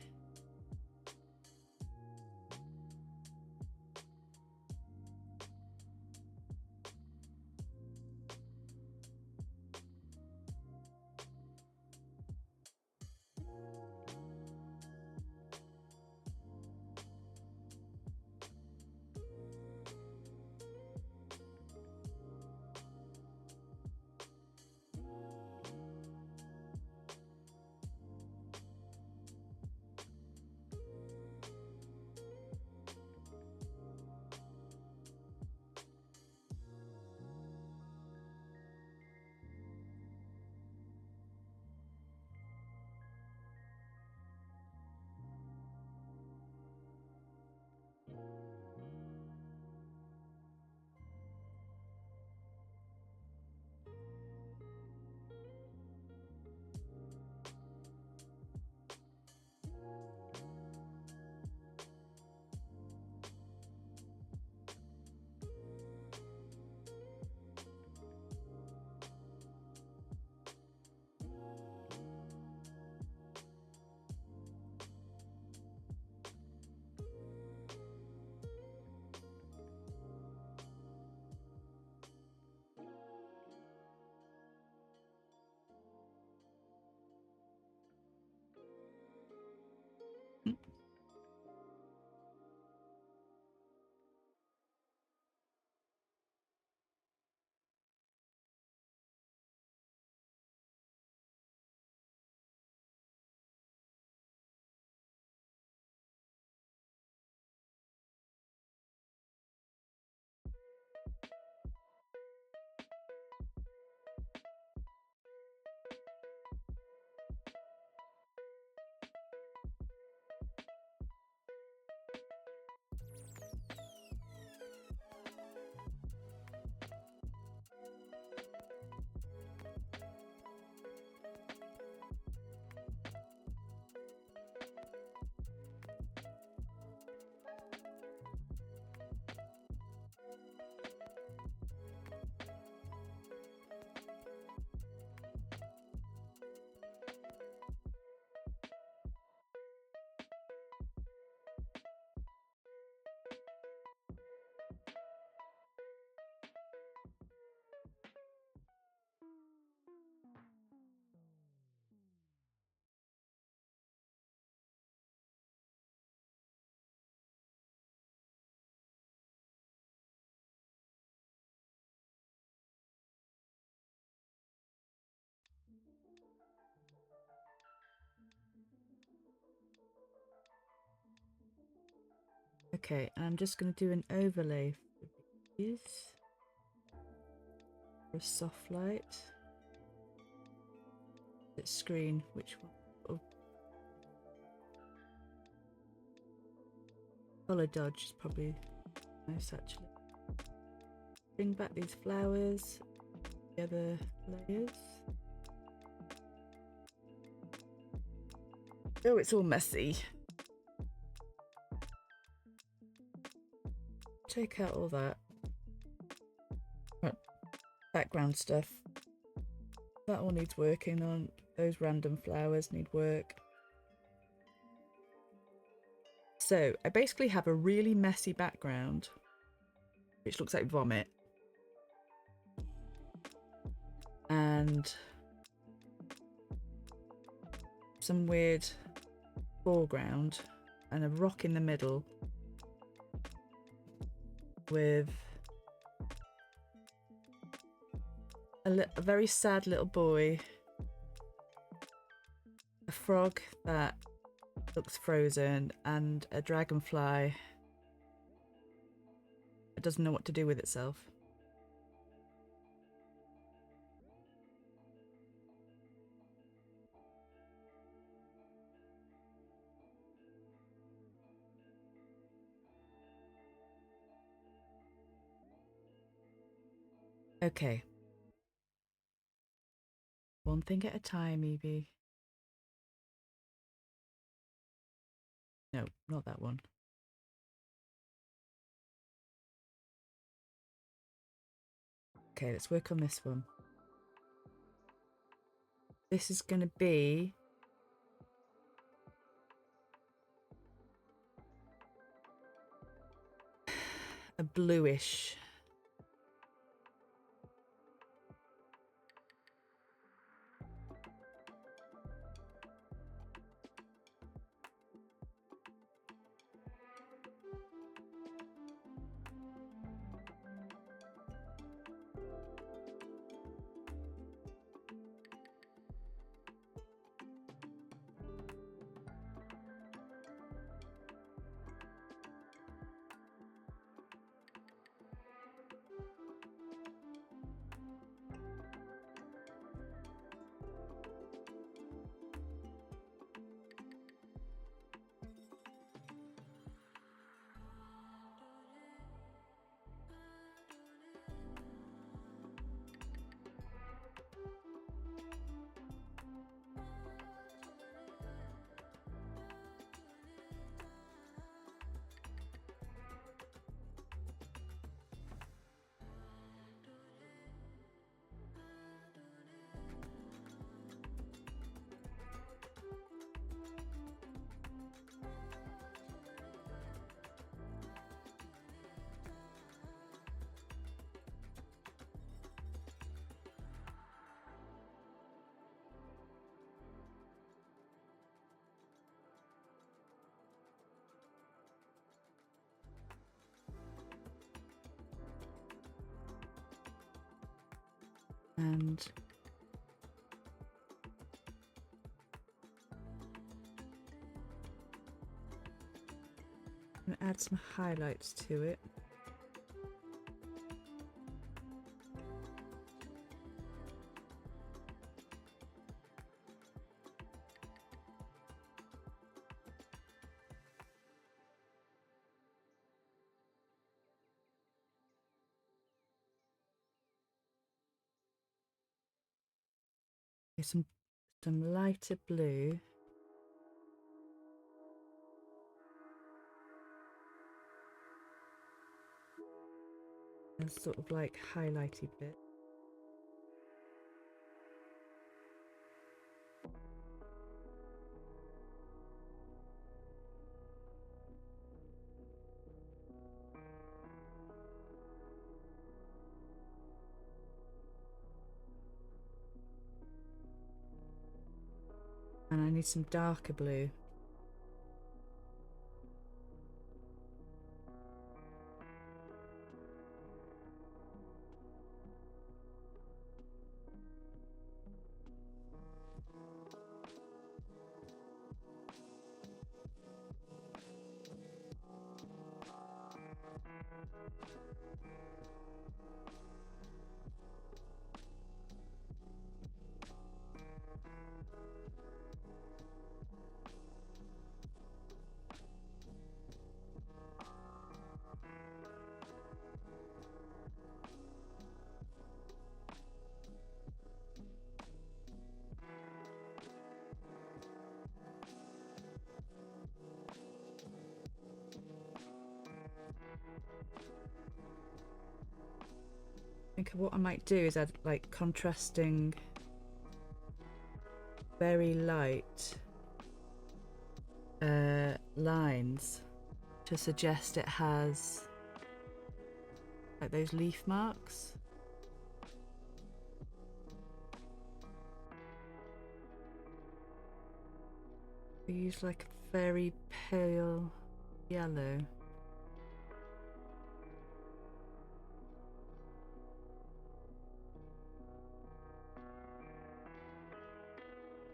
Speaker 1: Okay, and I'm just going to do an overlay for these for a soft light. It's screen, which one? Oh. Color dodge is probably nice actually. Bring back these flowers, the other layers. Oh, it's all messy. Take out all that background stuff. That all needs working on. Those random flowers need work. So I basically have a really messy background, which looks like vomit. And some weird foreground and a rock in the middle with a very sad little boy, a frog that looks frozen, and a dragonfly that doesn't know what to do with itself. Okay. One thing at a time, Yvie. No, not that one. Okay, let's work on this one. This is going to be a bluish. And I'm gonna add some highlights to it. Some lighter blue. And sort of like highlighty bit. And I need some darker blue. I think what I might do is add like contrasting very light lines to suggest it has like those leaf marks. I use like a very pale yellow.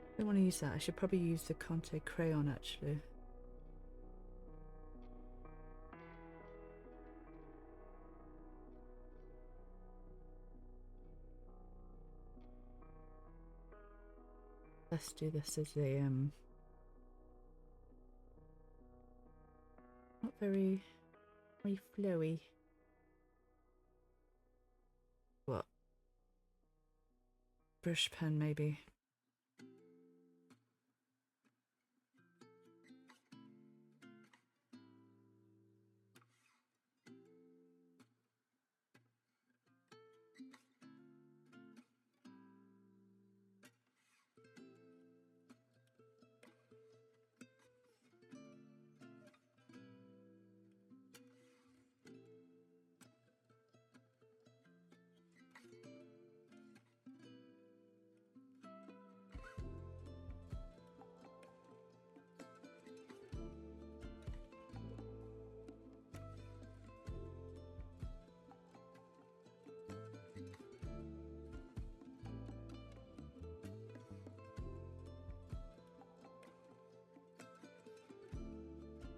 Speaker 1: I don't want to use that. I should probably use the Conte crayon actually. Let's do this as a not very flowy. What? Brush pen maybe.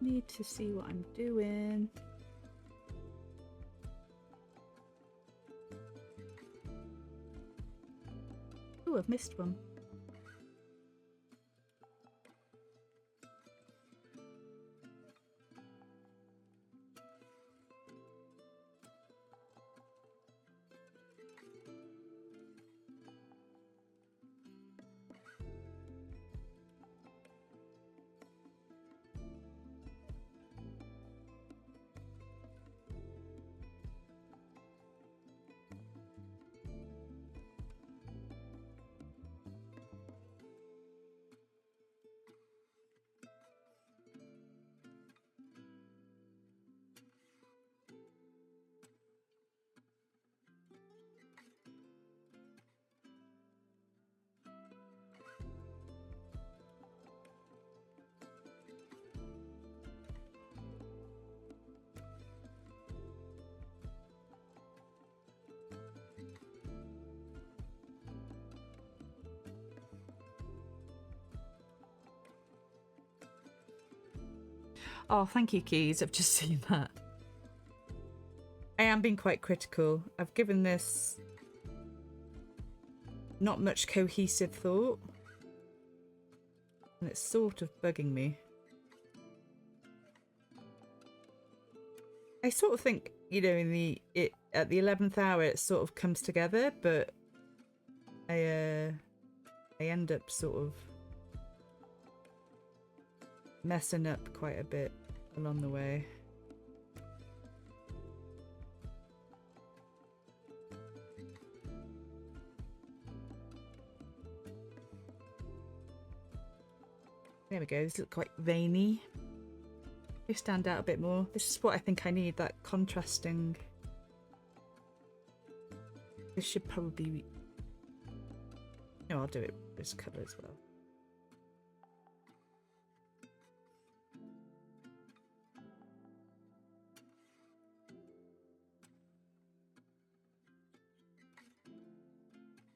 Speaker 1: need to see what I'm doing. Oh, I've missed one. Oh, thank you, Keys. I've just seen that. I am being quite critical. I've given this not much cohesive thought. And it's sort of bugging me. I sort of think, you know, at the 11th hour it sort of comes together, but I end up sort of messing up quite a bit along the way. There we go, this looks quite veiny. They stand out a bit more. This is what I think I need, that contrasting. This should probably be... No, I'll do it this colour as well.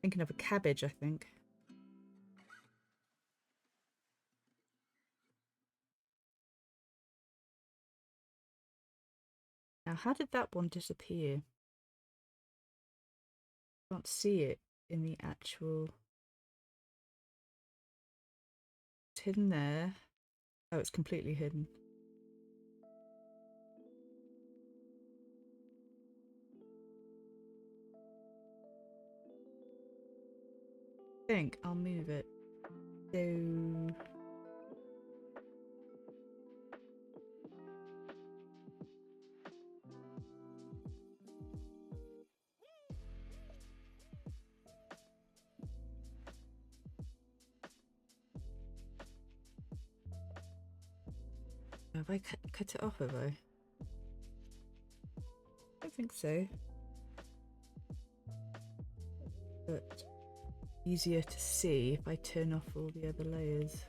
Speaker 1: Thinking of a cabbage, I think. Now, how did that one disappear? Can't see it in the actual... It's hidden there. Oh, it's completely hidden. I think I'll move it. So... Have I cut it off, have I? I don't think so. But easier to see if I turn off all the other layers.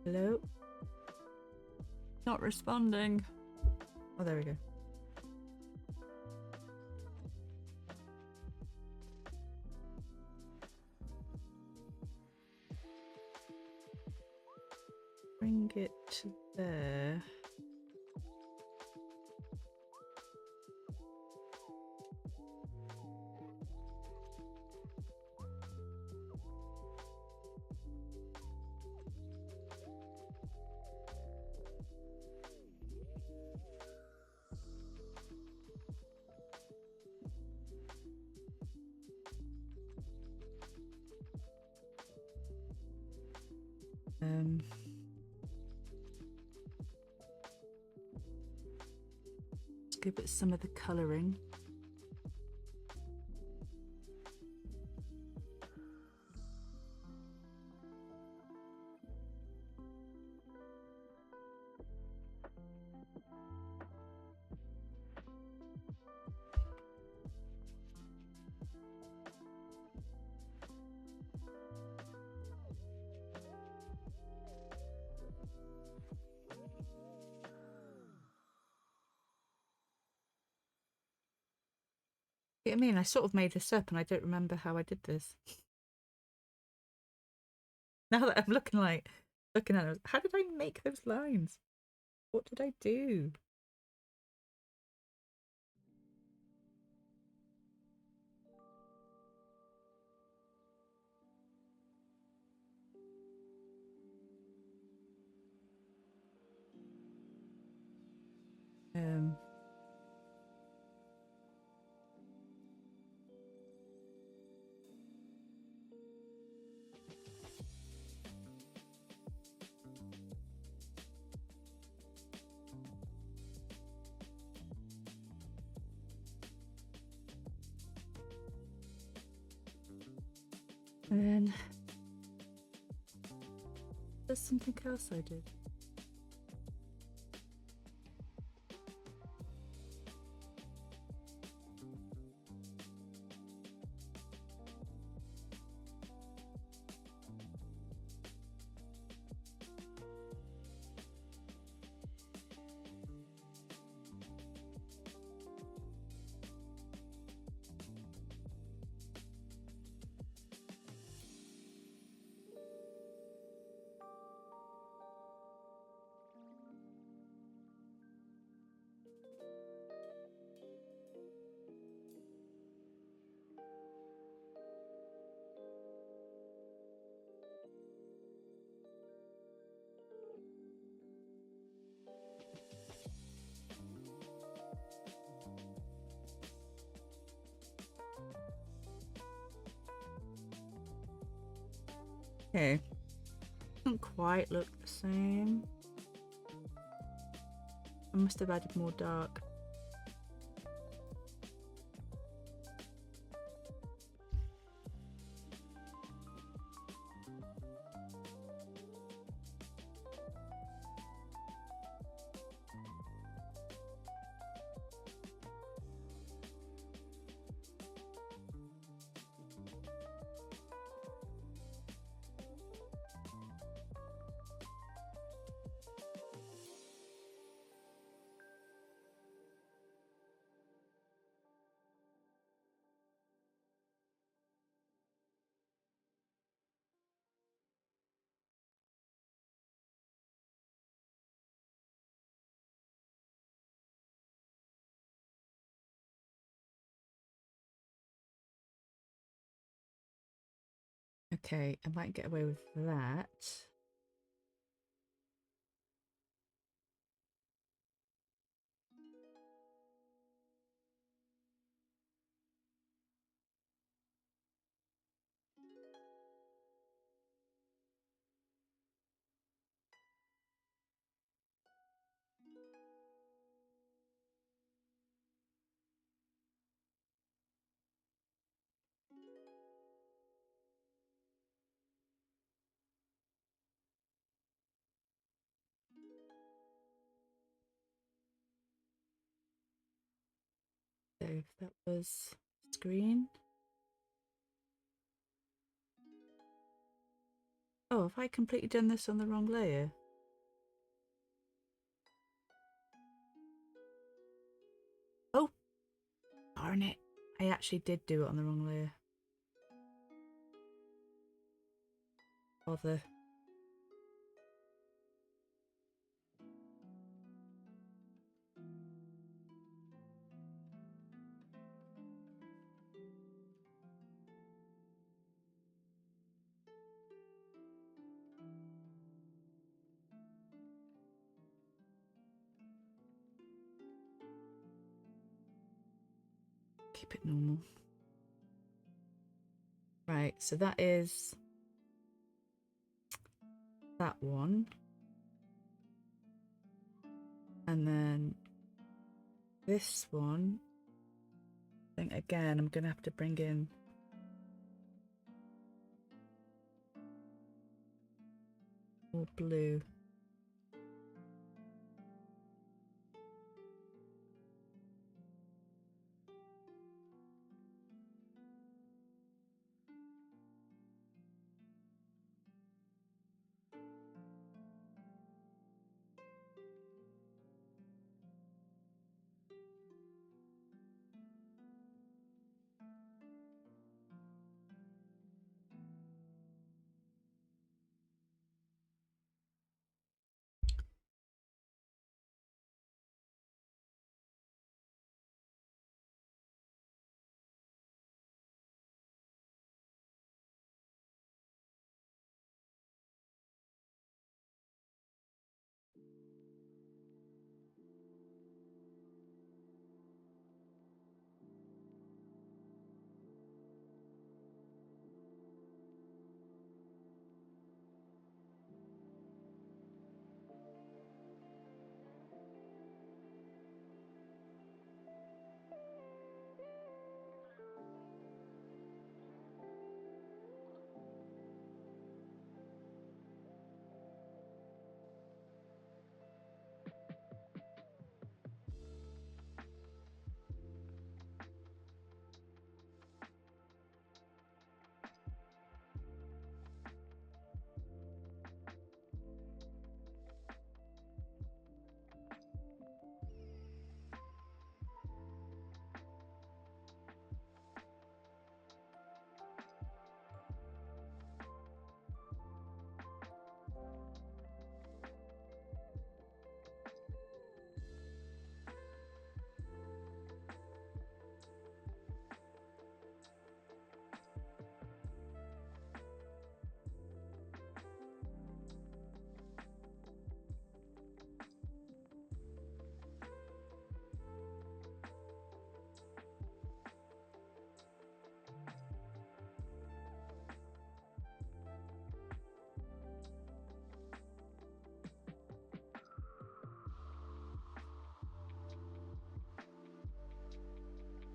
Speaker 1: Hello? Not responding. Oh, there we go. Bring it to there. Let's give it some of the colouring. You know what I mean? I sort of made this up and I don't remember how I did this. Now that I'm looking at it, how did I make those lines? What did I do? Um, and then there's something else I did. Okay. Doesn't quite look the same. I must have added more dark. Okay, I might get away with that. So if that was screen. Oh, have I completely done this on the wrong layer? Oh, darn it. I actually did do it on the wrong layer. Bother. Keep it normal. Right, so that is that one. And then this one, I think again, I'm going to have to bring in more blue.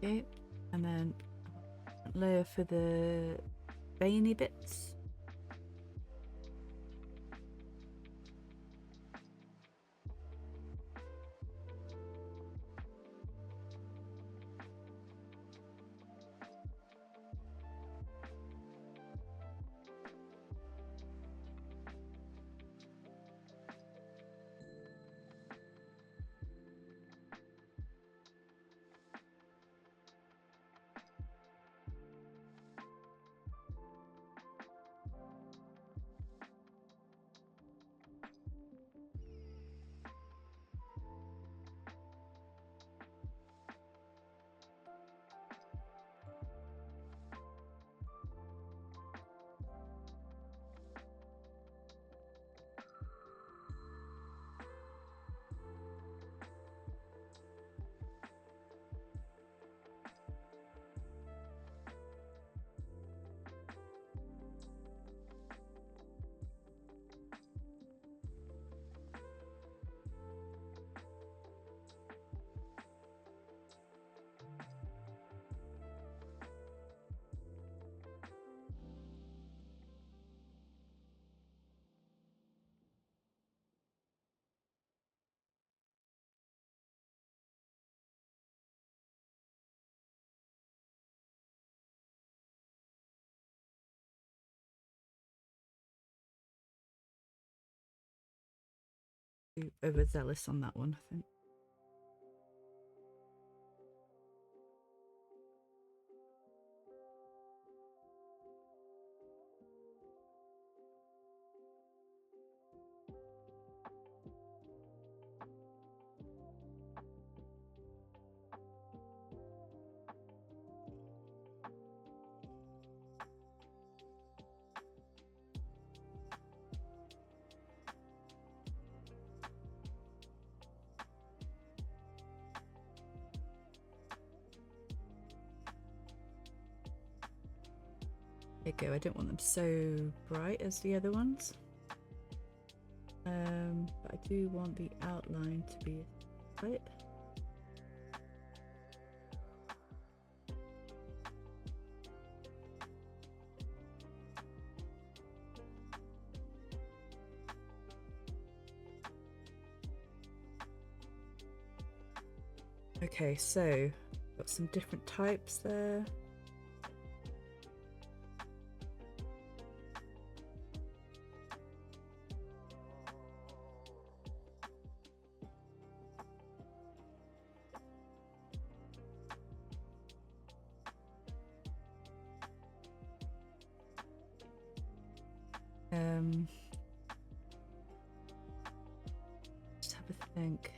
Speaker 1: Okay, and then layer for the veiny bits. Overzealous on that one, I think. There you go, I don't want them so bright as the other ones. But I do want the outline to be light. Okay, so got some different types there. Just have a think.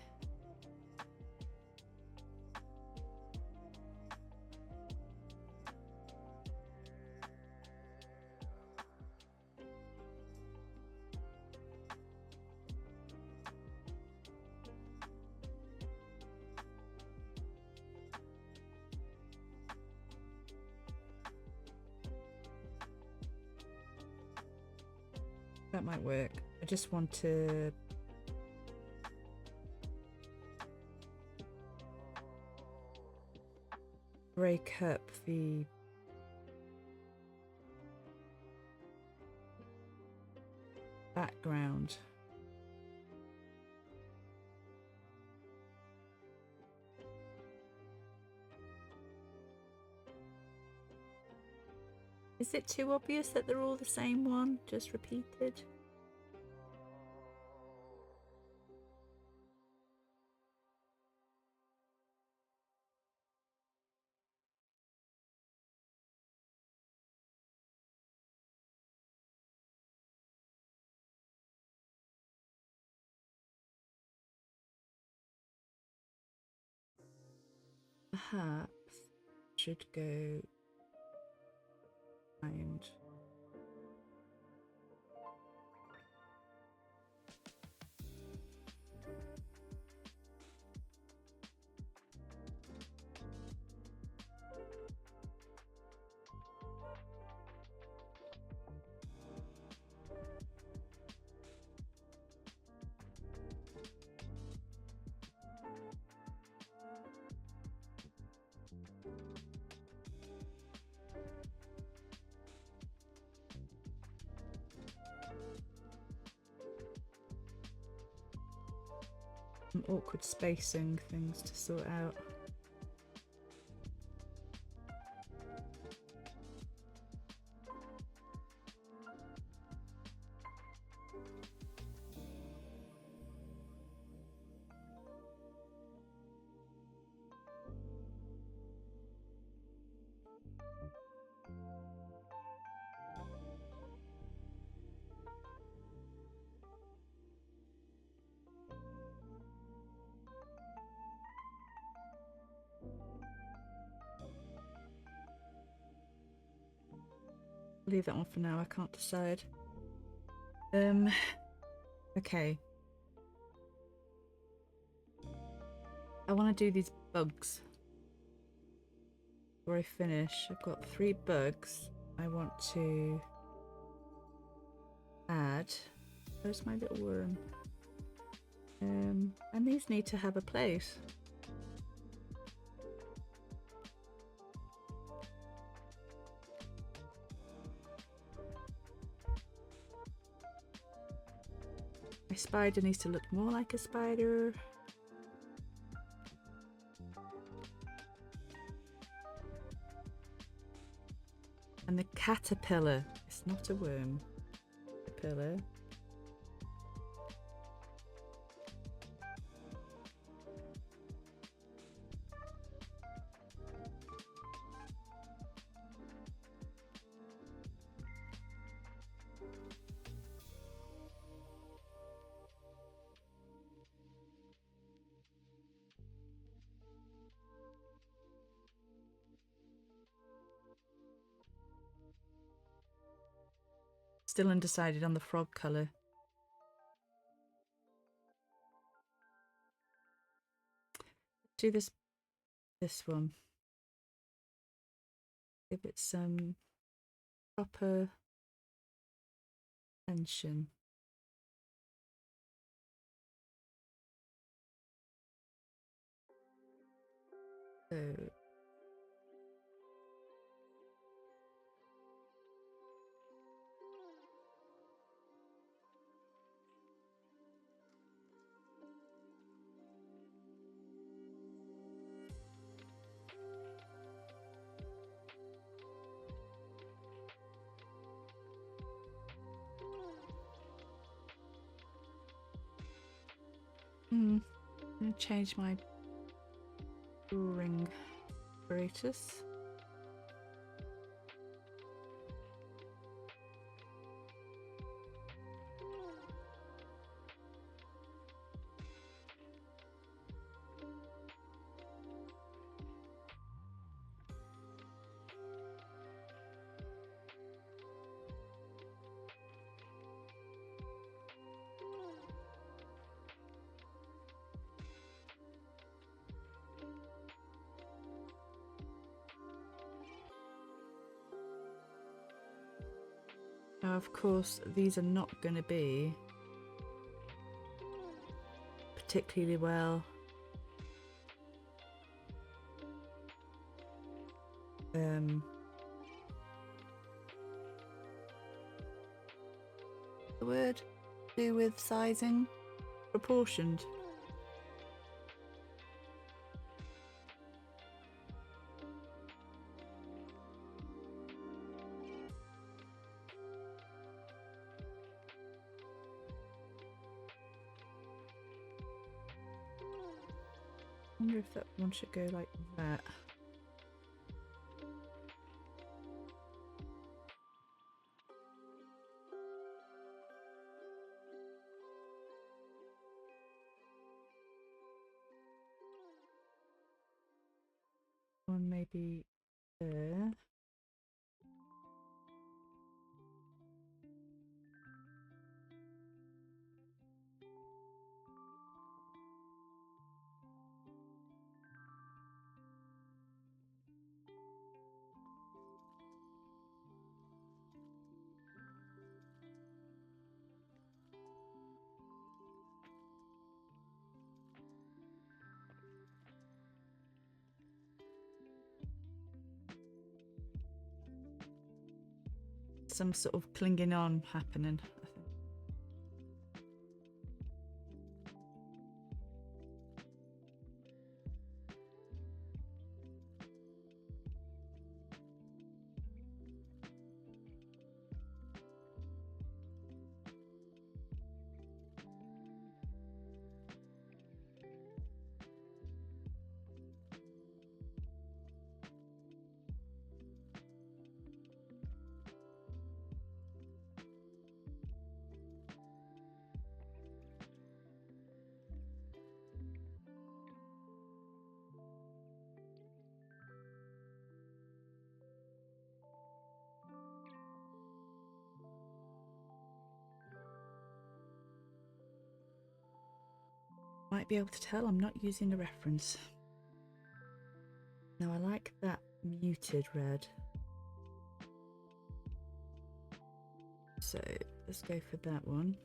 Speaker 1: That might work. I just want to break up the background. Is it too obvious that they're all the same one, just repeated? Perhaps should go behind. some awkward spacing things to sort out. Leave that one for now, I can't decide. Okay. I want to do these bugs before I finish. I've got 3 bugs I want to add. Where's my little worm? And these need to have a place. My spider needs to look more like a spider. And the caterpillar, it's not a worm. Caterpillar. Still undecided on the frog colour. Do this one. Give it some proper attention. So I'm going to change my drawing apparatus. Now, of course, these are not going to be particularly well the word do with sizing, proportioned. I wonder if that one should go like that. One maybe there. Some sort of clinging on happening, I think. Might be able to tell I'm not using a reference. Now I like that muted red. So let's go for that one.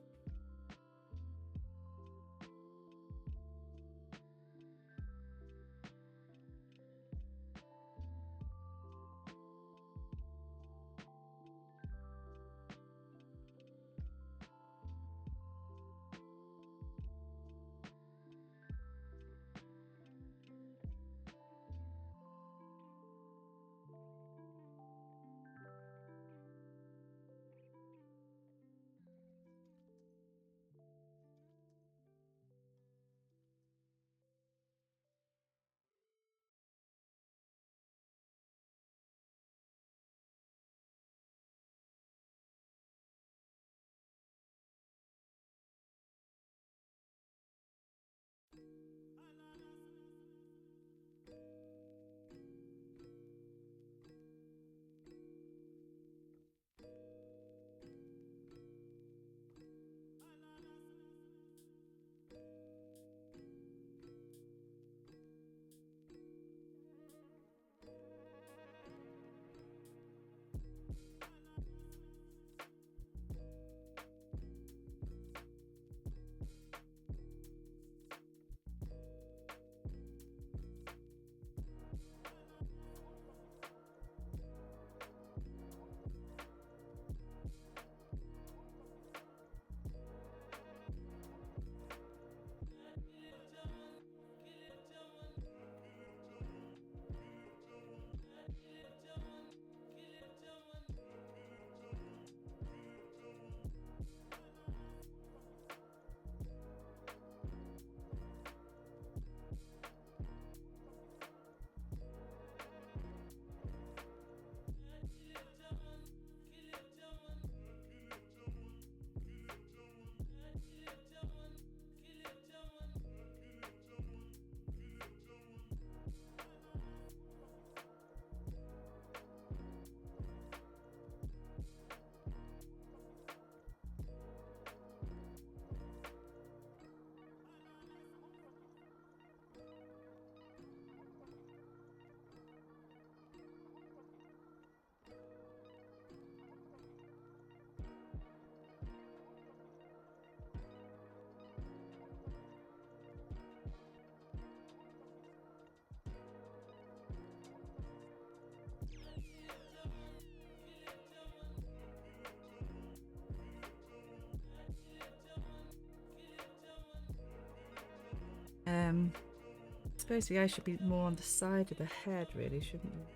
Speaker 1: I suppose the eye should be more on the side of the head, really, shouldn't it?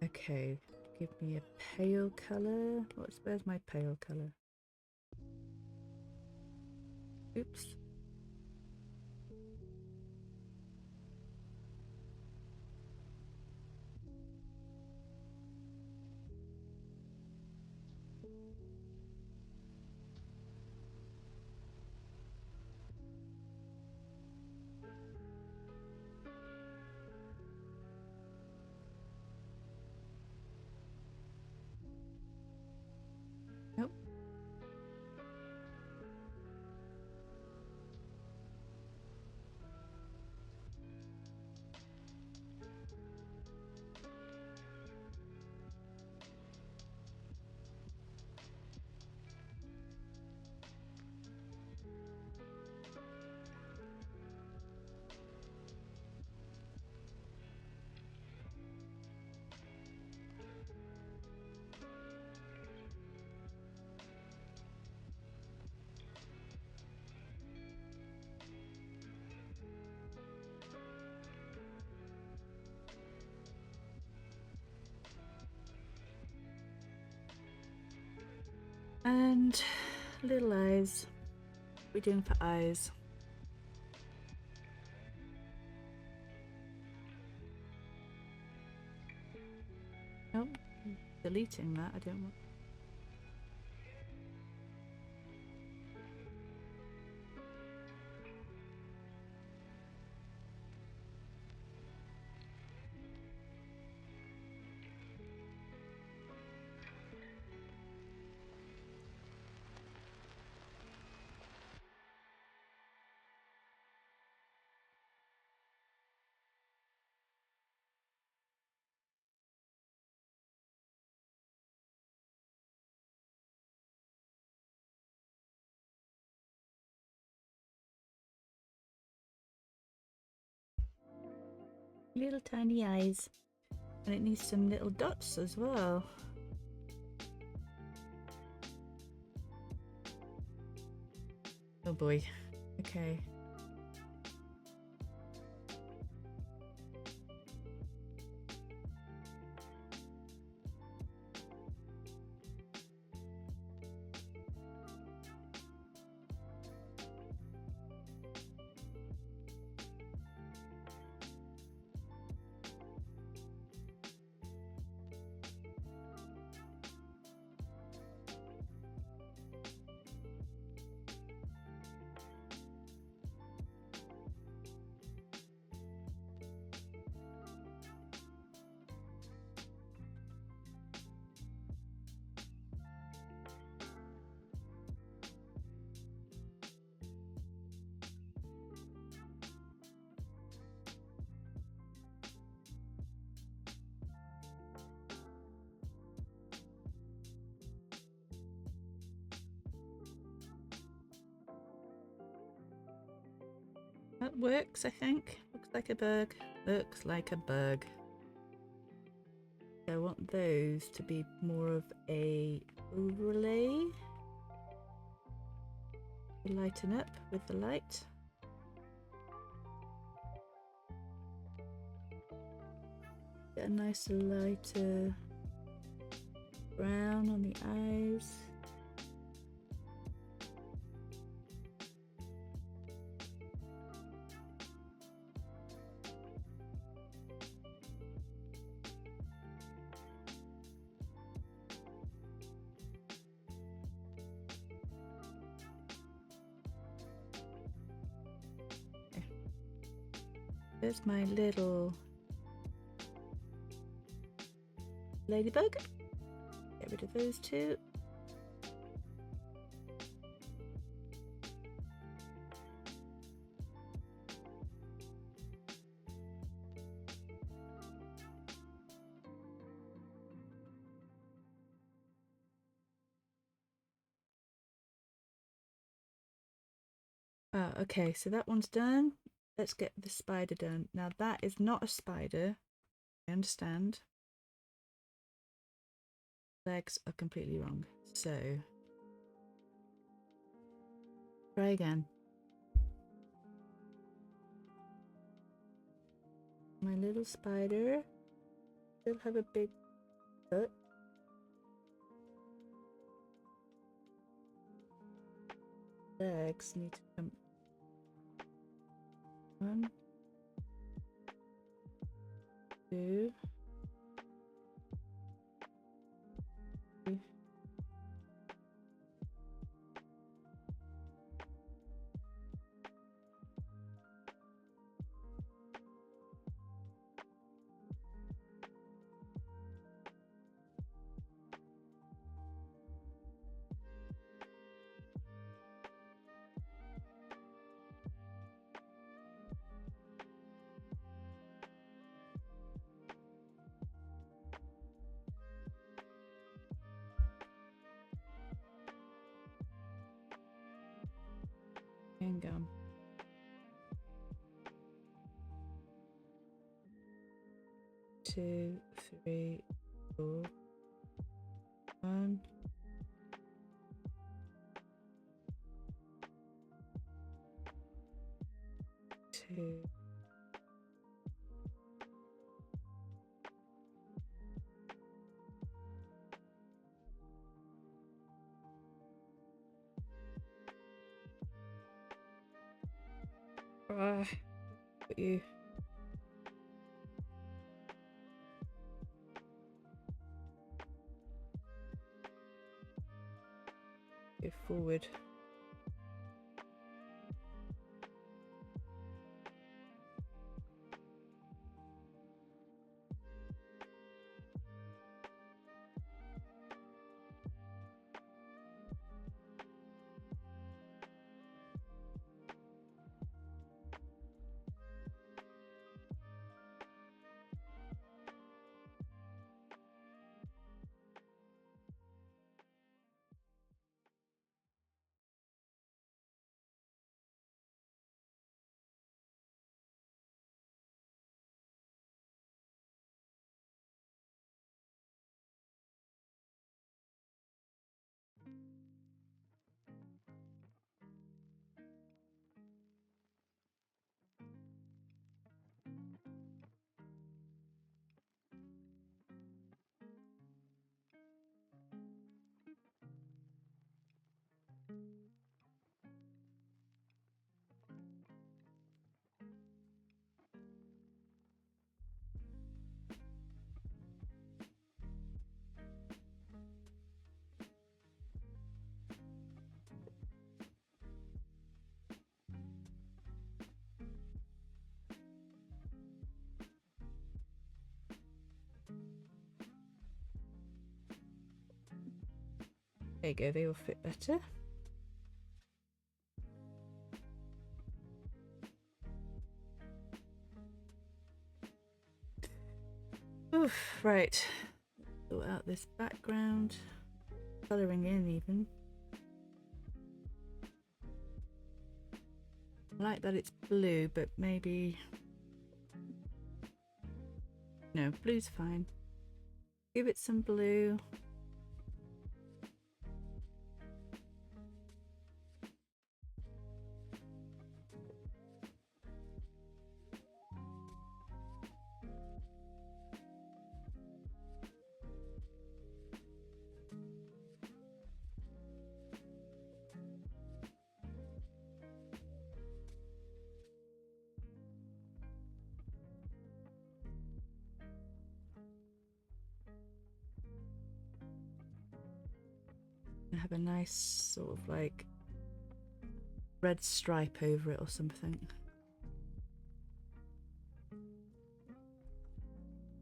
Speaker 1: Okay, give me a pale colour. Where's my pale colour? Oops. Nope. And little eyes. We're doing for eyes. Nope. Deleting that. I don't want. Little tiny eyes. And it needs some little dots as well. Oh boy. Okay. That works, I think. Looks like a bug. Looks like a bug. I want those to be more of a overlay. Lighten up with the light. Get a nice lighter brown on the eyes. There's my little ladybug. Get rid of those two. Okay, so that one's done. Let's get the spider done. Now that is not a spider, I understand. Legs are completely wrong. So, try again. My little spider still have a big foot. Legs need to come. 1, 2, 3. And gum. 2, 3, 4. 1, 2. Put you. Go forward. There you go, they will fit better. Oof, right. Sort out this background. Colouring in even. I like that it's blue, but maybe... No, blue's fine. Give it some blue. And have a nice sort of like red stripe over it or something.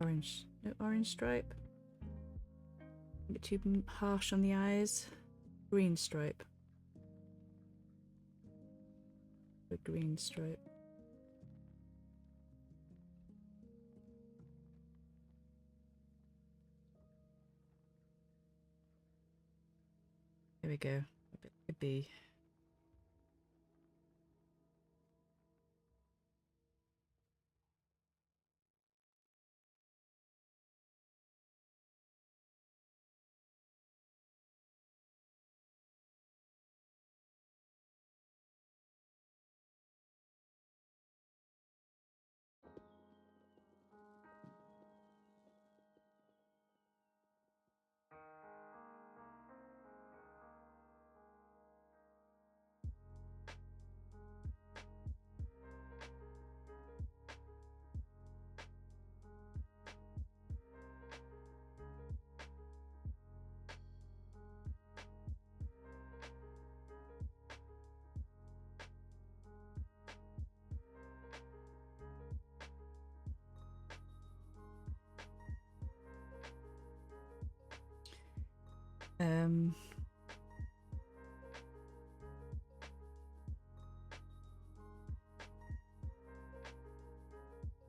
Speaker 1: Orange, no orange stripe. A bit too harsh on the eyes. Green stripe. A green stripe. There we go. A bit could be.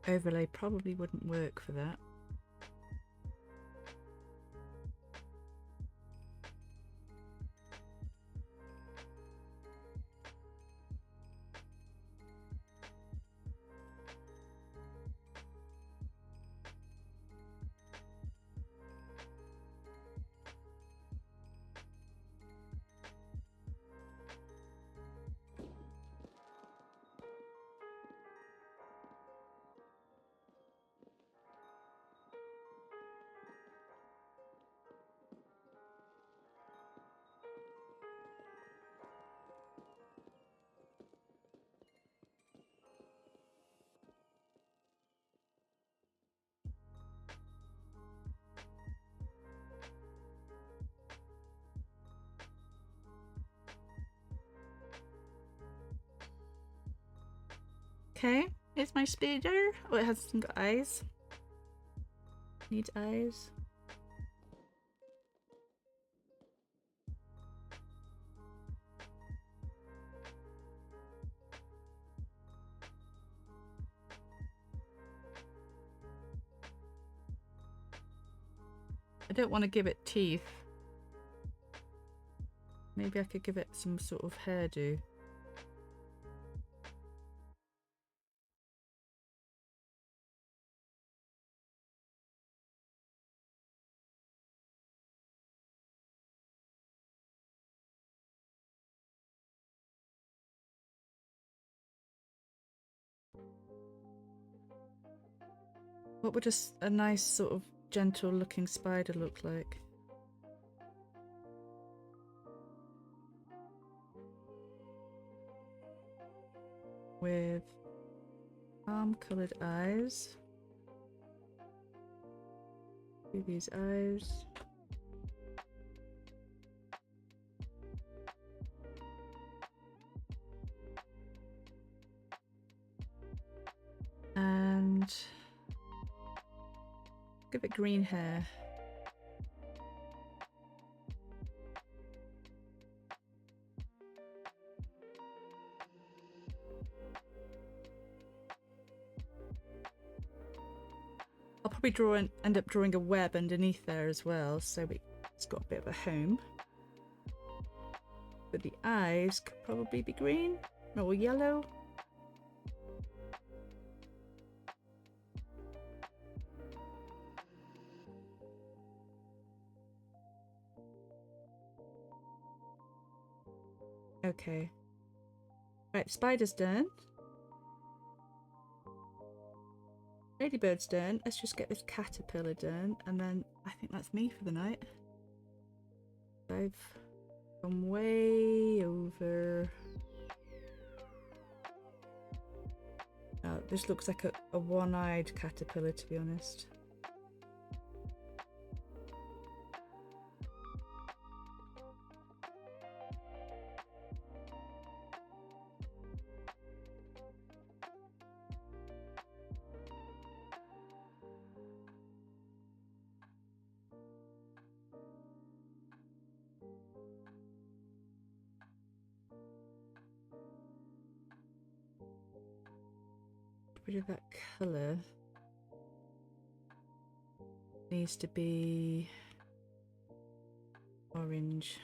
Speaker 1: Overlay probably wouldn't work for that. Okay, here's my spider. Oh, it hasn't got eyes. Needs eyes. I don't want to give it teeth. Maybe I could give it some sort of hairdo. What would a nice sort of gentle looking spider look like? With palm coloured eyes. Do these eyes. And give it green hair. probably end up drawing a web underneath there as well, so it's got a bit of a home. But the eyes could probably be green or yellow. Okay. Right, spider's done. Ladybird's done. Let's just get this caterpillar done, and then I think that's me for the night. I've gone way over. Oh, this looks like a one-eyed caterpillar, to be honest. Rid of that colour. Needs to be orange.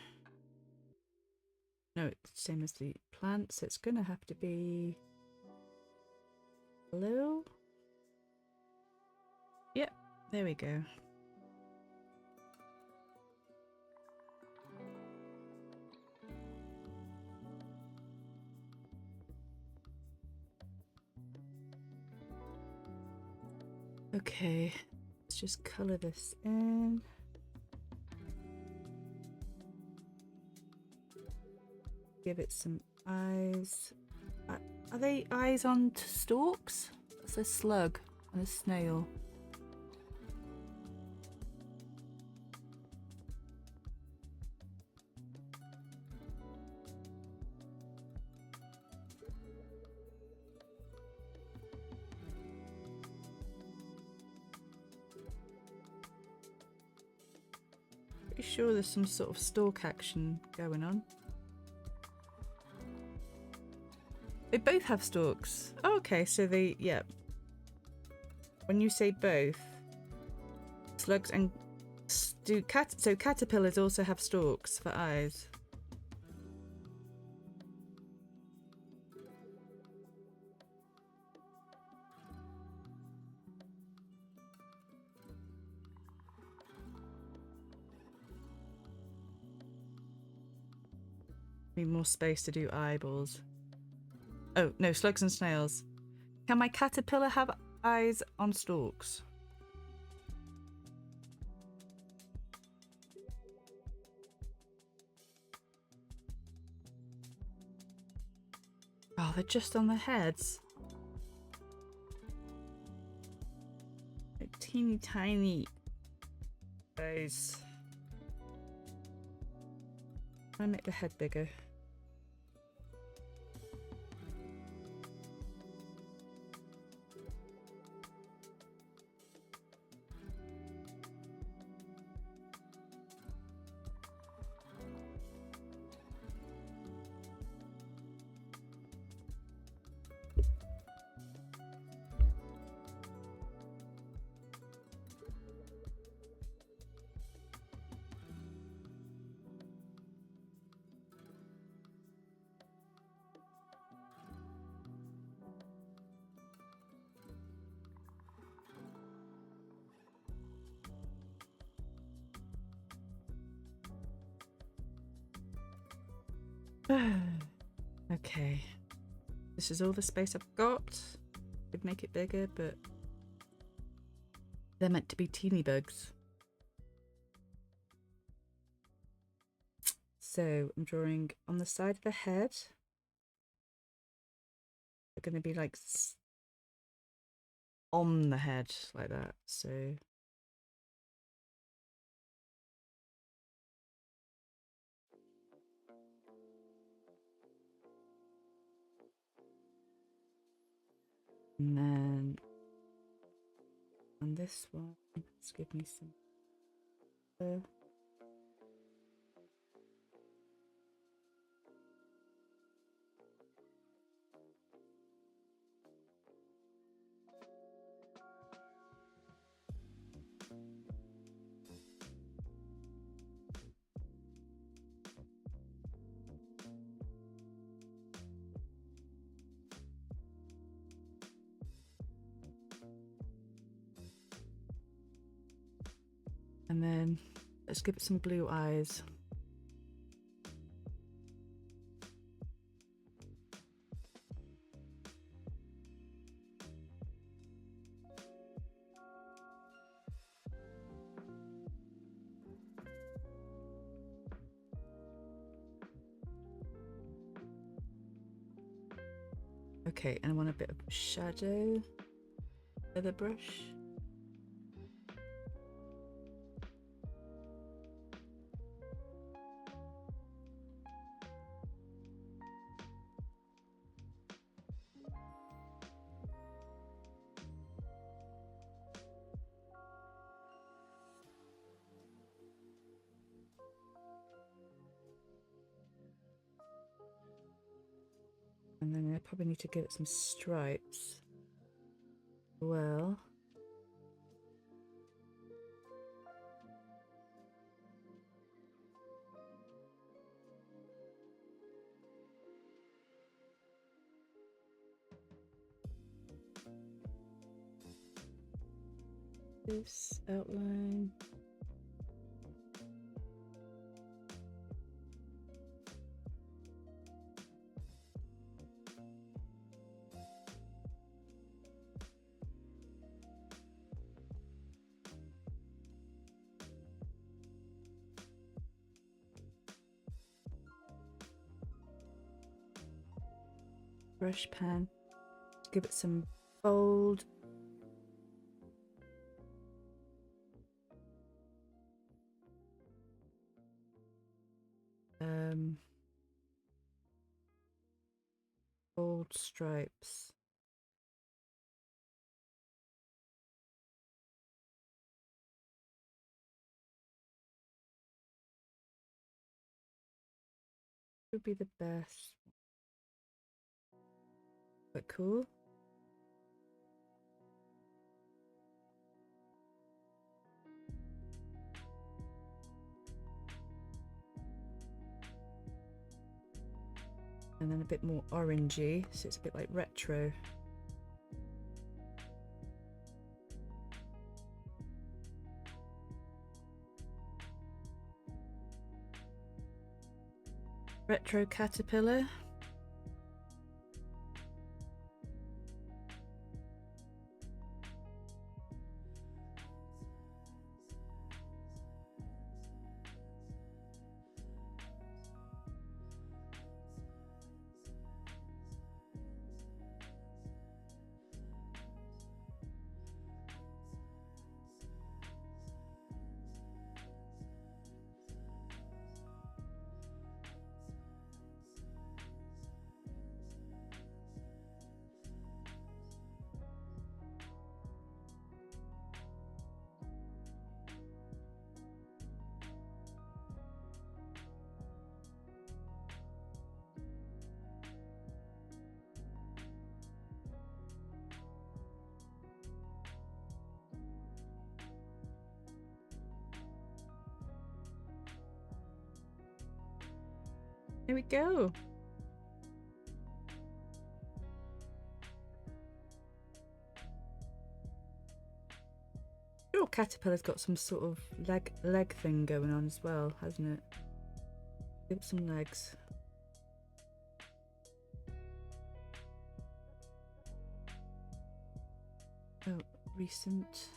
Speaker 1: No, it's the same as the plant, so it's gonna have to be blue. Yep, there we go. Okay, let's just colour this in. Give it some eyes. Are they eyes on stalks? It's a slug and a snail. Pretty sure there's some sort of stalk action going on. They both have stalks. Oh, okay, so they, yeah. When you say both, slugs and so caterpillars also have stalks for eyes. Need more space to do eyeballs. Oh, no, slugs and snails. Can my caterpillar have eyes on stalks? Oh, they're just on their heads. Like teeny tiny eyes. I make the head bigger. Okay, this is all the space I've got. Could make it bigger, but they're meant to be teeny bugs. So I'm drawing on the side of the head. They're going to be like on the head like that. So and then on this one, let's give me some. And then let's give it some blue eyes. Okay, and I want a bit of shadow with the brush. And then I probably need to give it some stripes. Well, this outline. Brush pen, give it some bold. Bold stripes. Would be the best. But cool. And then a bit more orangey, so it's a bit like retro. Retro caterpillar. There we go. Your caterpillar's got some sort of leg thing going on as well, hasn't it? Give it some legs. Oh, recent.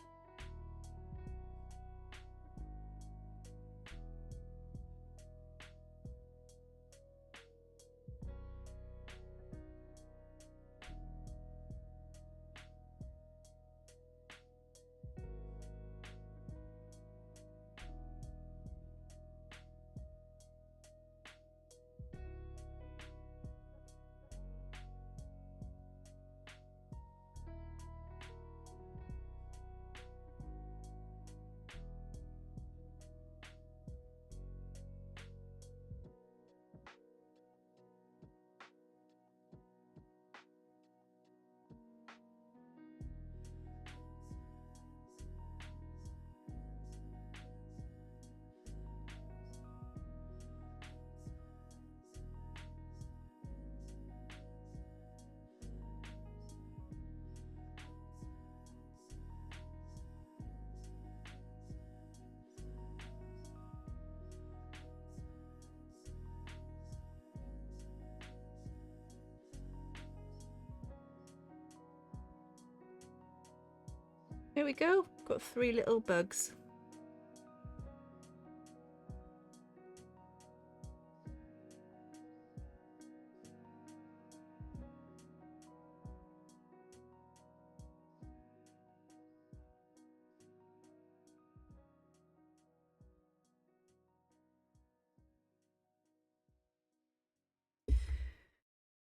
Speaker 1: Here we go. Got 3 little bugs.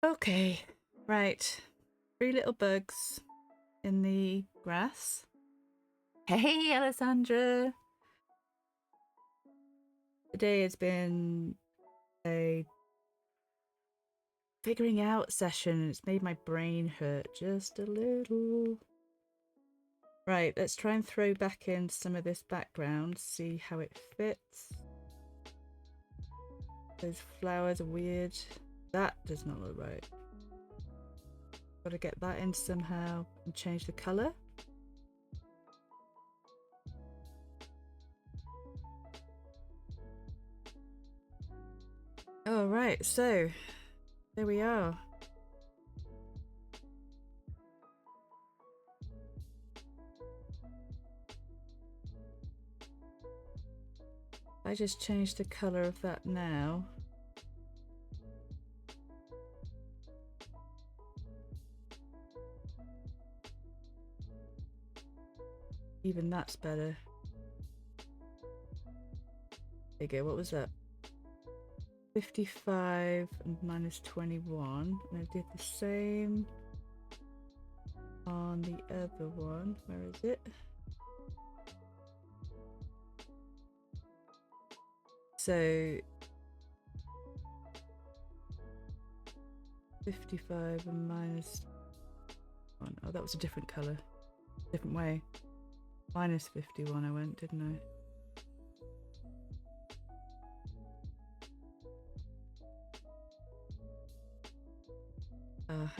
Speaker 1: Okay, right. 3 little bugs in the grass. Hey, Alessandra! Today has been a figuring out session. It's made my brain hurt just a little. Right, let's try and throw back in some of this background, see how it fits. Those flowers are weird. That does not look right. Gotta get that in somehow and change the colour. Oh, right, so there we are. I just changed the colour of that now. Even that's better. There you go, what was that? 55 and minus 21. And I did the same on the other one. Where is it? So 55 and minus 1. Oh, that was a different colour. Different way. Minus 51 I went, didn't I?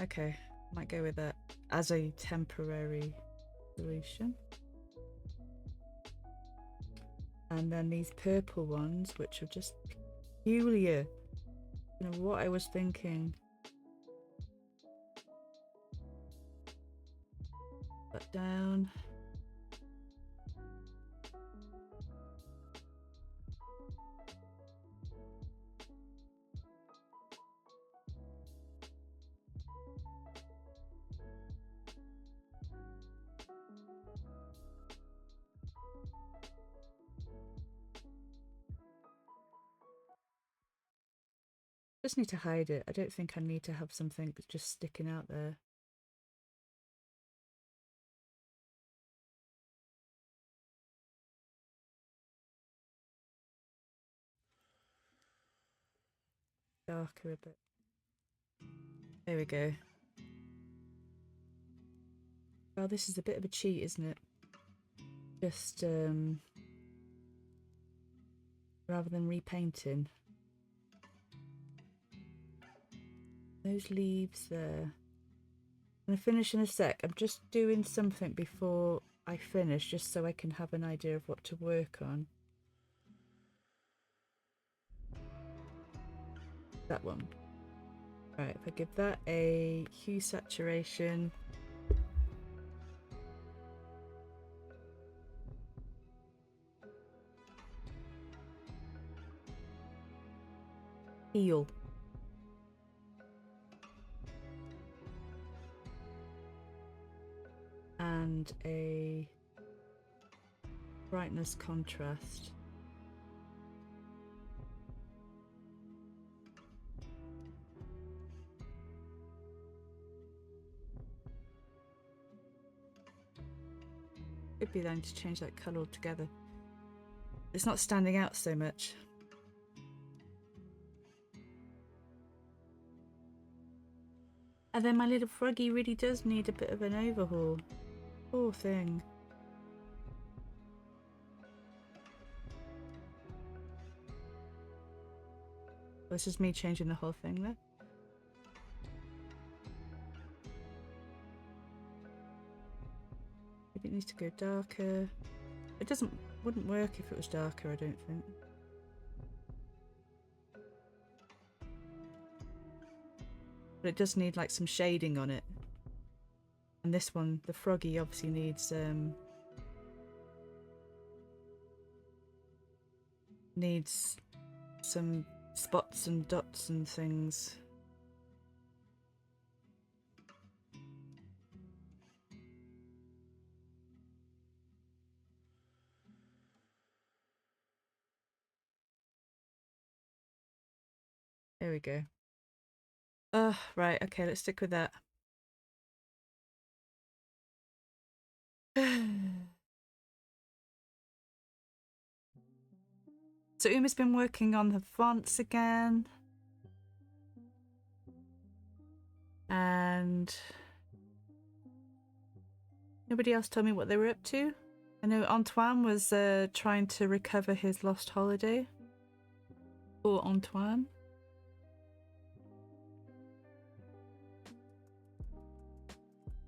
Speaker 1: Okay, might go with that as a temporary solution. And then these purple ones, which are just peculiar. I don't know what I was thinking. That down. Just need to hide it. I don't think I need to have something just sticking out there. Darker a bit. There we go. Well, this is a bit of a cheat, isn't it? Just rather than repainting. Those leaves there. I'm gonna finish in a sec. I'm just doing something before I finish, just so I can have an idea of what to work on. That one. Right, if I give that a hue saturation. Heal. And a brightness contrast. Could be then to change that colour altogether. It's not standing out so much. And then my little froggy really does need a bit of an overhaul. Poor thing. This is me changing the whole thing there. Maybe it needs to go darker. It wouldn't work if it was darker, I don't think. But it does need like some shading on it. And this one, the froggy, obviously needs needs some spots and dots and things. There we go. Right, okay, let's stick with that. So Uma's been working on the fonts again. And nobody else told me what they were up to. I know Antoine was trying to recover his lost holiday. Or Antoine.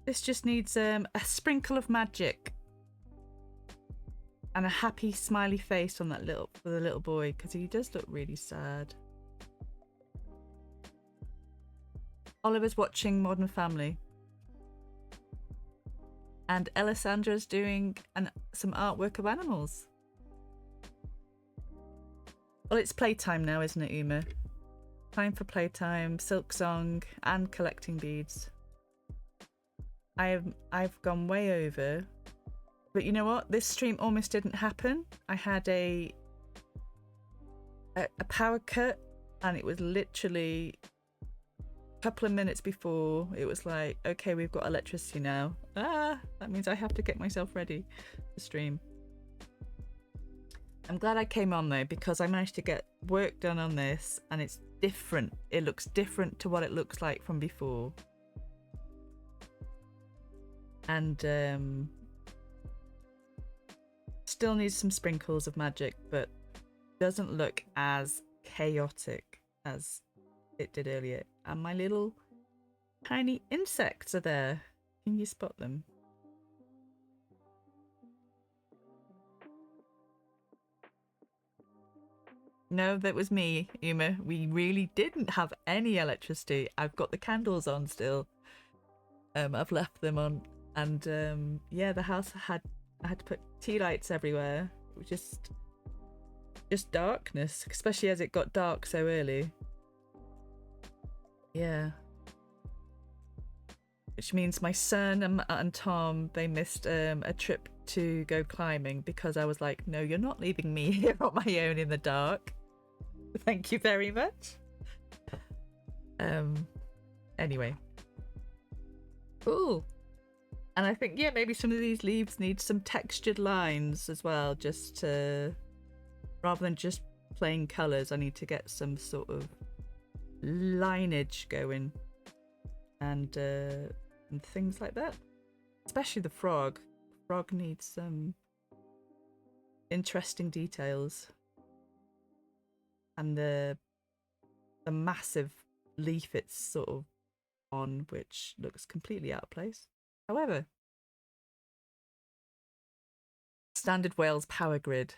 Speaker 1: This just needs a sprinkle of magic. And a happy smiley face on that for the little boy, because he does look really sad. Oliver's watching Modern Family. And Alessandra's doing some artwork of animals. Well, it's playtime now, isn't it, Uma? Time for playtime, silk song, and collecting beads. I've gone way over. But you know what? This stream almost didn't happen. I had a power cut, and it was literally a couple of minutes before it was like, okay, we've got electricity now. That means I have to get myself ready to stream. I'm glad I came on though, because I managed to get work done on this, and it's different. It looks different to what it looks like from before. And still needs some sprinkles of magic, but doesn't look as chaotic as it did earlier. And my little tiny insects are there. Can you spot them? No, that was me, Uma. We really didn't have any electricity. I've got the candles on still. I've left them on, and yeah, the house I had to put tea lights everywhere. It was just darkness, especially as it got dark so early. Yeah. Which means my son and Tom, they missed a trip to go climbing because I was like, no, you're not leaving me here on my own in the dark. Thank you very much. Anyway. Cool. And I think, yeah, maybe some of these leaves need some textured lines as well, just to, rather than just plain colours, I need to get some sort of lineage going and things like that. Especially the frog. Frog needs some interesting details. And the massive leaf it's sort of on, which looks completely out of place. However, standard Wales power grid.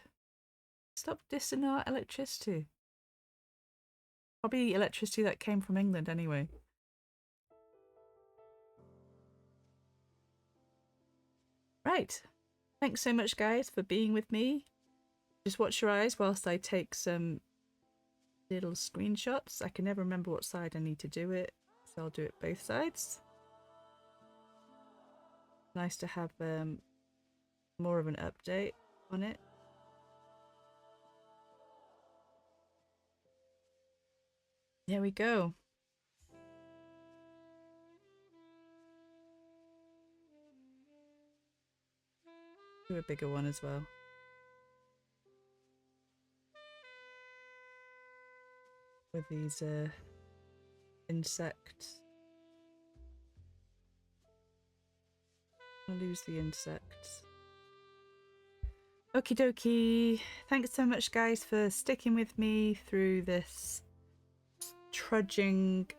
Speaker 1: Stop dissing our electricity. Probably electricity that came from England anyway. Right. Thanks so much, guys, for being with me. Just watch your eyes whilst I take some little screenshots. I can never remember what side I need to do it, so I'll do it both sides. Nice to have more of an update on it. There we go. Do a bigger one as well. With these insects. I'll lose the insects. Okie dokie. Thanks so much, guys, for sticking with me through this trudging,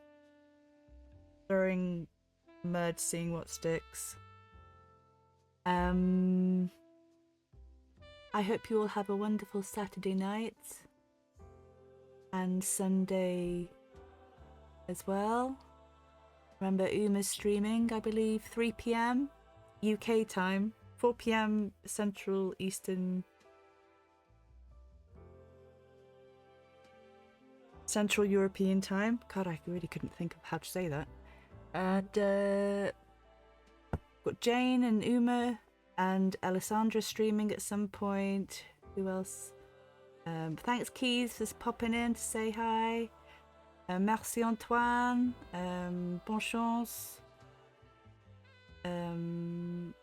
Speaker 1: throwing mud, seeing what sticks. I hope you all have a wonderful Saturday night and Sunday as well. Remember, Uma's streaming, I believe, 3 p.m. UK time, 4 p.m. Central Eastern Central European time. God, I really couldn't think of how to say that. And got Jane and Uma and Alessandra streaming at some point. Who else? Thanks, Keys, for popping in to say hi. Merci, Antoine. Bonne chance. And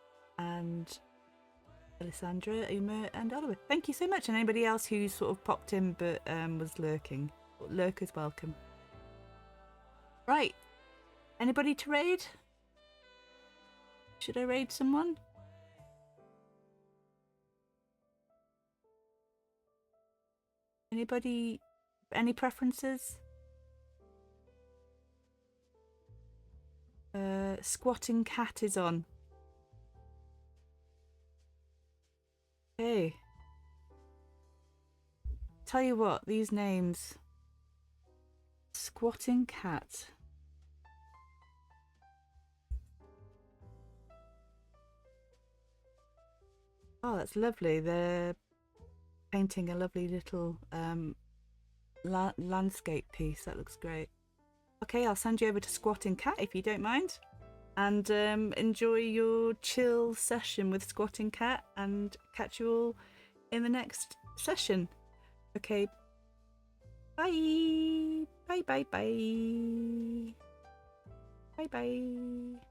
Speaker 1: Alessandra, Uma, and Oliver. Thank you so much. And anybody else who sort of popped in but was lurking. Lurkers welcome. Right. Anybody to raid? Should I raid someone? Anybody? Any preferences? Squatting Cat is on. Hey. Tell you what, these names. Squatting Cat. Oh, that's lovely. They're painting a lovely little landscape piece. That looks great. Okay, I'll send you over to Squatting Cat if you don't mind. And enjoy your chill session with Squatting Cat, and catch you all in the next session. Okay. Bye. Bye, bye, bye. Bye, bye.